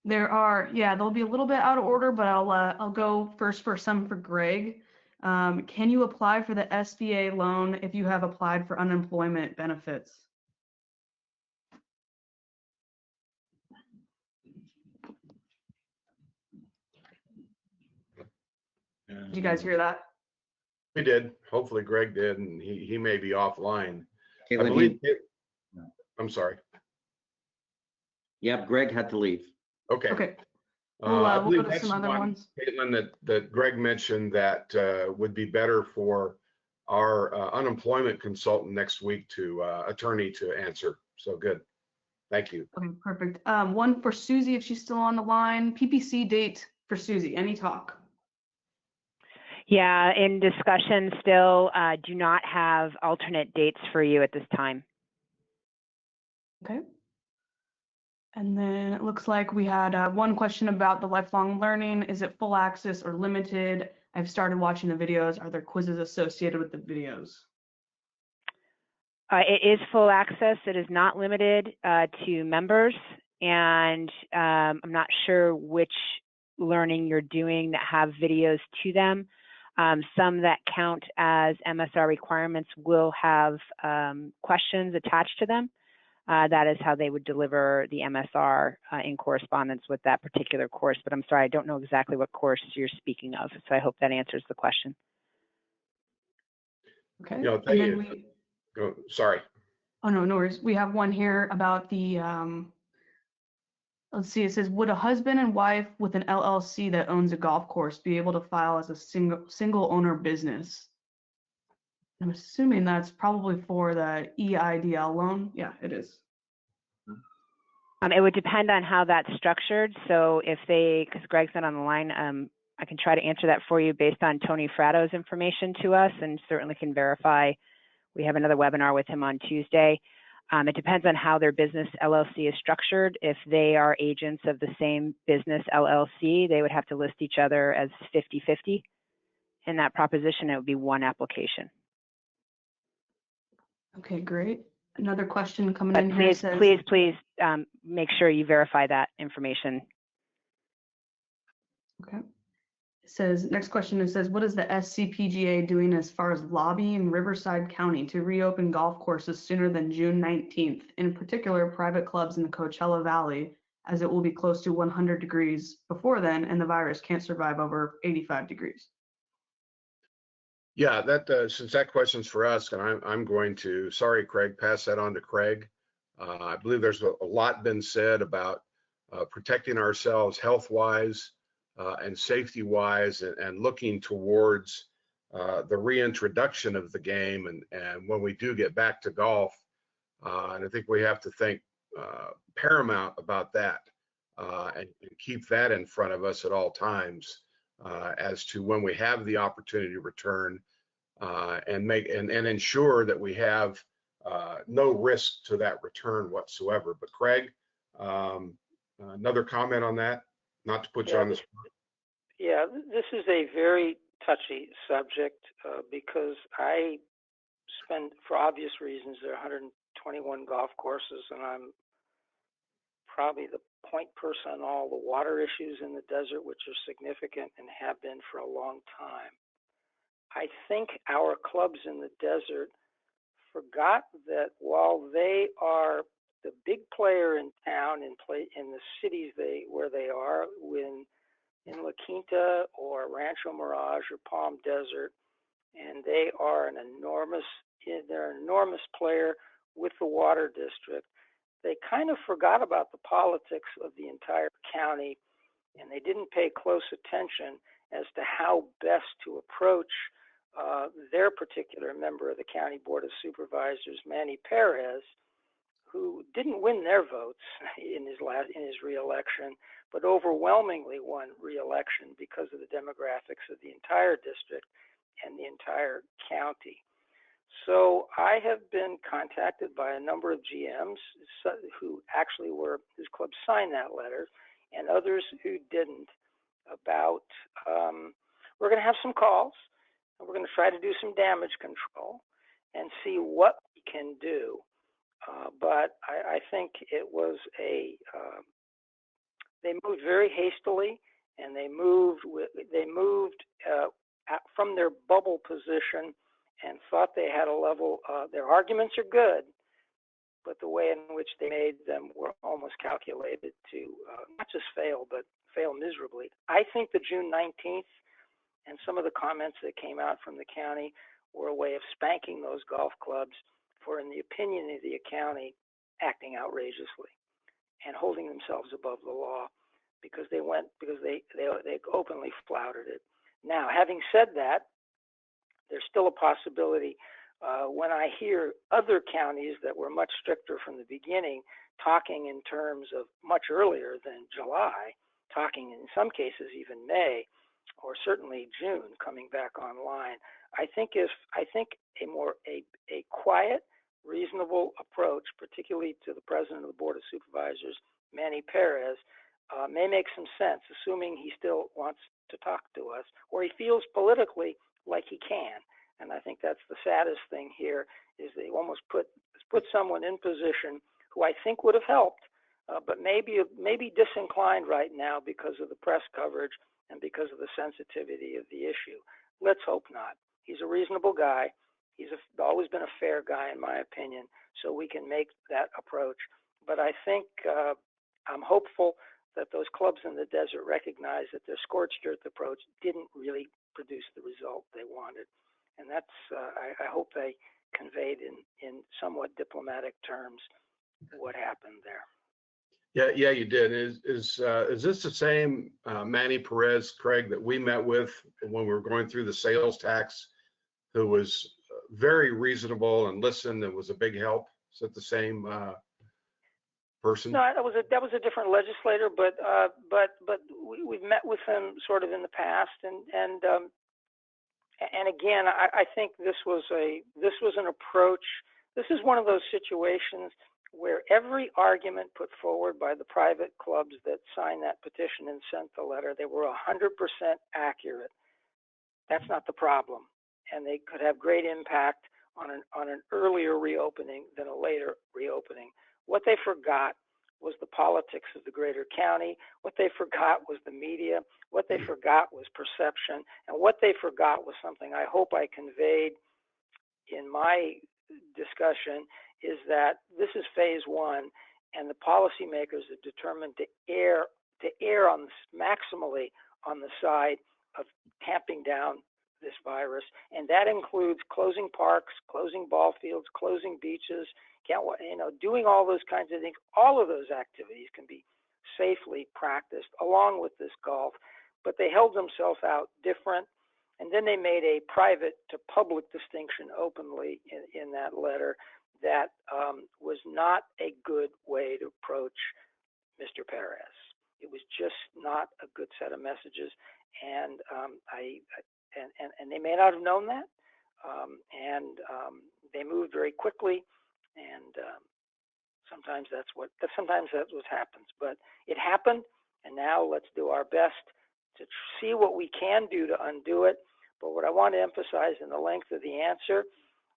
There are, yeah, they'll be a little bit out of order, but I'll go first for some for Greg. Can you apply for the SBA loan if you have applied for unemployment benefits? Did you guys hear that? We did. Hopefully Greg did, and he may be offline. Caitlin, I believe I'm sorry. Yep, Greg had to leave. Okay. Okay. I We'll believe go to that's some other one, ones. Caitlin, that Greg mentioned that would be better for our unemployment consultant next week attorney to answer. So good. Thank you. Okay, perfect. One for Susie, if she's still on the line. PPC date for Susie. Any talk? Yeah, in discussion still, do not have alternate dates for you at this time. Okay. And then it looks like we had one question about the lifelong learning. Is it full access or limited? I've started watching the videos. Are there quizzes associated with the videos? It is full access. It is not limited to members. And I'm not sure which learning you're doing that have videos to them. Some that count as MSR requirements will have questions attached to them. That is how they would deliver the MSR in correspondence with that particular course. But I'm sorry, I don't know exactly what course you're speaking of. So I hope that answers the question. Okay. You know, And thank then you. Sorry. Oh, no, no worries. We have one here about the, let's see, it says, would a husband and wife with an LLC that owns a golf course be able to file as a single owner business? I'm assuming that's probably for the EIDL loan. Yeah, it is. It would depend on how that's structured. So if they, because Greg's not on the line, I can try to answer that for you based on Tony Fratto's information to us, and certainly can verify. We have another webinar with him on Tuesday. It depends on how their business LLC is structured. If they are agents of the same business LLC, they would have to list each other as 50-50. In that proposition, it would be one application. Okay, great. Another question coming But in here please, says, please make sure you verify that information. okay. It says, next question, it says, what is the SCPGA doing as far as lobbying Riverside County to reopen golf courses sooner than June 19th, in particular private clubs in the Coachella Valley, as it will be close to 100 degrees before then and the virus can't survive over 85 degrees? Yeah, that since that question's for us, and I'm going to, sorry, Craig, pass that on to Craig. I believe there's a lot been said about protecting ourselves health-wise and safety-wise, and looking towards the reintroduction of the game, and when we do get back to golf, and I think we have to think paramount about that and keep that in front of us at all times as to when we have the opportunity to return and ensure that we have no risk to that return whatsoever. But Craig, another comment on that, not to put you on the spot. Yeah, this is a very touchy subject because I spend, for obvious reasons, there are 121 golf courses, and I'm probably the point person on all the water issues in the desert, which are significant and have been for a long time. I think our clubs in the desert forgot that while they are the big player in town and play in the cities where they are, in La Quinta or Rancho Mirage or Palm Desert, and they are they're an enormous player with the water district. They kind of forgot about the politics of the entire county, and they didn't pay close attention as to how best to approach their particular member of the County Board of Supervisors, Manny Perez, who didn't win their votes in his reelection, but overwhelmingly won reelection because of the demographics of the entire district and the entire county. So I have been contacted by a number of GMs who actually whose club signed that letter, and others who didn't, about we're going to have some calls, and we're going to try to do some damage control and see what we can do. But I think it was they moved very hastily, and they moved from their bubble position and thought they had a level. Their arguments are good, but the way in which they made them were almost calculated to not just fail, but fail miserably. I think the June 19th and some of the comments that came out from the county were a way of spanking those golf clubs for, in the opinion of the county, acting outrageously and holding themselves above the law because they openly flouted it. Now, having said that, there's still a possibility when I hear other counties that were much stricter from the beginning talking in terms of much earlier than July, talking in some cases even May, or certainly June coming back online. I think a quiet, reasonable approach, particularly to the president of the Board of Supervisors, Manny Perez, may make some sense, assuming he still wants to talk to us, or he feels politically like he can. And I think that's the saddest thing here, is they almost put someone in position who I think would have helped, but maybe disinclined right now because of the press coverage and because of the sensitivity of the issue. Let's hope not. He's a reasonable guy. He's always been a fair guy, in my opinion, so we can make that approach. But I think I'm hopeful that those clubs in the desert recognize that their scorched earth approach didn't really produce the result they wanted. And that's, I hope they conveyed in somewhat diplomatic terms what happened there. Yeah, you did. Is this the same Manny Perez, Craig, that we met with when we were going through the sales tax, who was very reasonable and listened and was a big help? Is that the same person? No, that was a different legislator, but we've met with him sort of in the past, and again, I think this was an approach. This is one of those situations where every argument put forward by the private clubs that signed that petition and sent the letter, they were 100% accurate. That's not the problem, and they could have great impact on an earlier reopening than a later reopening. What they forgot was the politics of the greater county. What they forgot was the media. What they forgot was perception. And what they forgot was something I hope I conveyed in my discussion, is that this is phase one, and the policymakers are determined to err maximally on the side of tamping down this virus, and that includes closing parks, closing ball fields, closing beaches, doing all those kinds of things. All of those activities can be safely practiced along with this golf, but they held themselves out different. And then they made a private to public distinction openly in that letter that was not a good way to approach Mr. Perez. It was just not a good set of messages, and and they may not have known that, and they moved very quickly, and sometimes that's what happens. But it happened, and now let's do our best to see what we can do to undo it. But what I want to emphasize in the length of the answer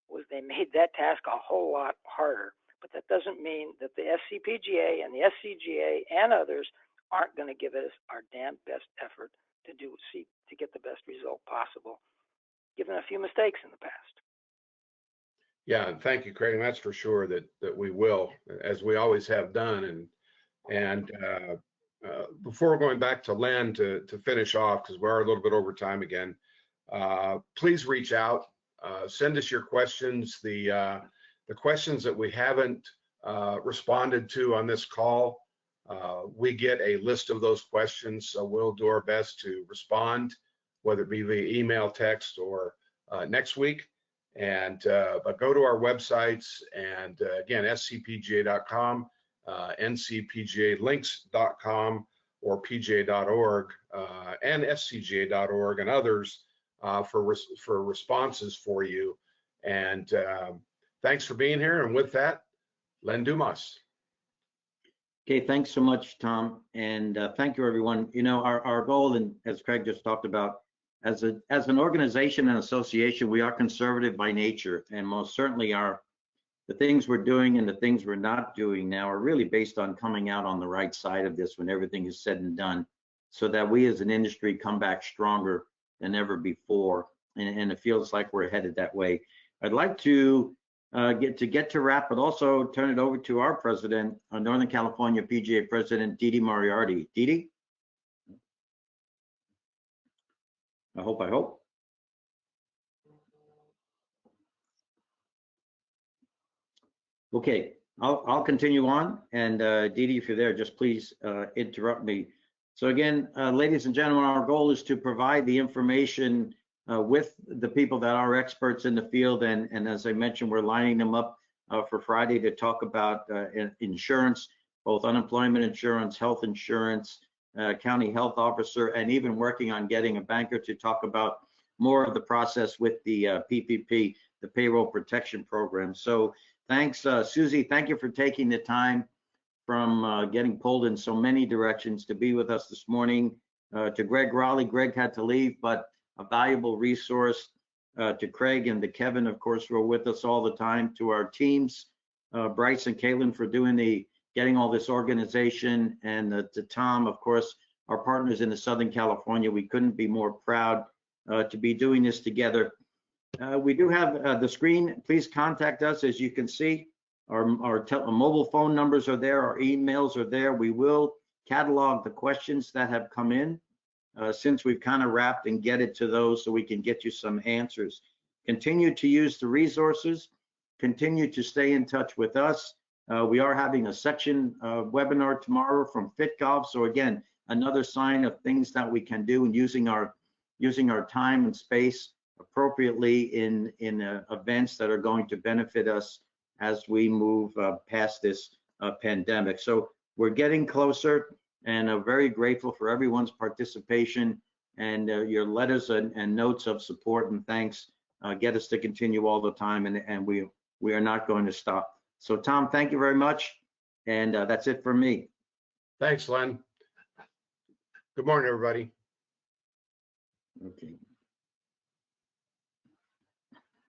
was they made that task a whole lot harder. But that doesn't mean that the SCPGA and the SCGA and others aren't going to give us our damn best effort to get the best result possible, given a few mistakes in the past. Yeah, and thank you, Craig. And that's for sure that we will, as we always have done. And before going back to Len to finish off, because we're a little bit over time again, please reach out, send us your questions. The questions that we haven't responded to on this call, we get a list of those questions, so we'll do our best to respond, whether it be via email, text, or next week. And but go to our websites, and again, scpga.com, ncpgalinks.com, or pga.org, and scga.org, and others for responses for you. And thanks for being here. And with that, Len Dumas. Okay, thanks so much, Tom, and thank you, everyone. You know, our goal, and as Craig just talked about, as an organization and association, we are conservative by nature, and most certainly the things we're doing and the things we're not doing now are really based on coming out on the right side of this when everything is said and done, so that we as an industry come back stronger than ever before, and it feels like we're headed that way. I'd like to get to wrap, but also turn it over to our president, Northern California PGA President Didi Moriarty. Didi? I hope. Okay, I'll continue on, and Didi, if you're there, just please interrupt me. So again, ladies and gentlemen, our goal is to provide the information with the people that are experts in the field, and as I mentioned, we're lining them up for Friday to talk about insurance, both unemployment insurance, health insurance, county health officer, and even working on getting a banker to talk about more of the process with the PPP, the Payroll Protection Program. So thanks, Susie. Thank you for taking the time from getting pulled in so many directions to be with us this morning. To Greg Raleigh, Greg had to leave, but a valuable resource. To Craig and to Kevin, of course, who are with us all the time. To our teams, Bryce and Caitlin for doing getting all this organization, and to Tom, of course, our partners in the Southern California. We couldn't be more proud to be doing this together. We do have the screen. Please contact us. As you can see, our mobile phone numbers are there, our emails are there. We will catalog the questions that have come in since we've kind of wrapped and get it to those so we can get you some answers. Continue to use the resources, continue to stay in touch with us. We are having a section webinar tomorrow from Fit Golf. So again, another sign of things that we can do and using our time and space appropriately in events that are going to benefit us as we move past this pandemic. So we're getting closer, and very grateful for everyone's participation and your letters and notes of support and thanks get us to continue all the time, and we are not going to stop. So Tom, thank you very much, and that's it for me. Thanks, Len. Good morning, everybody. Okay.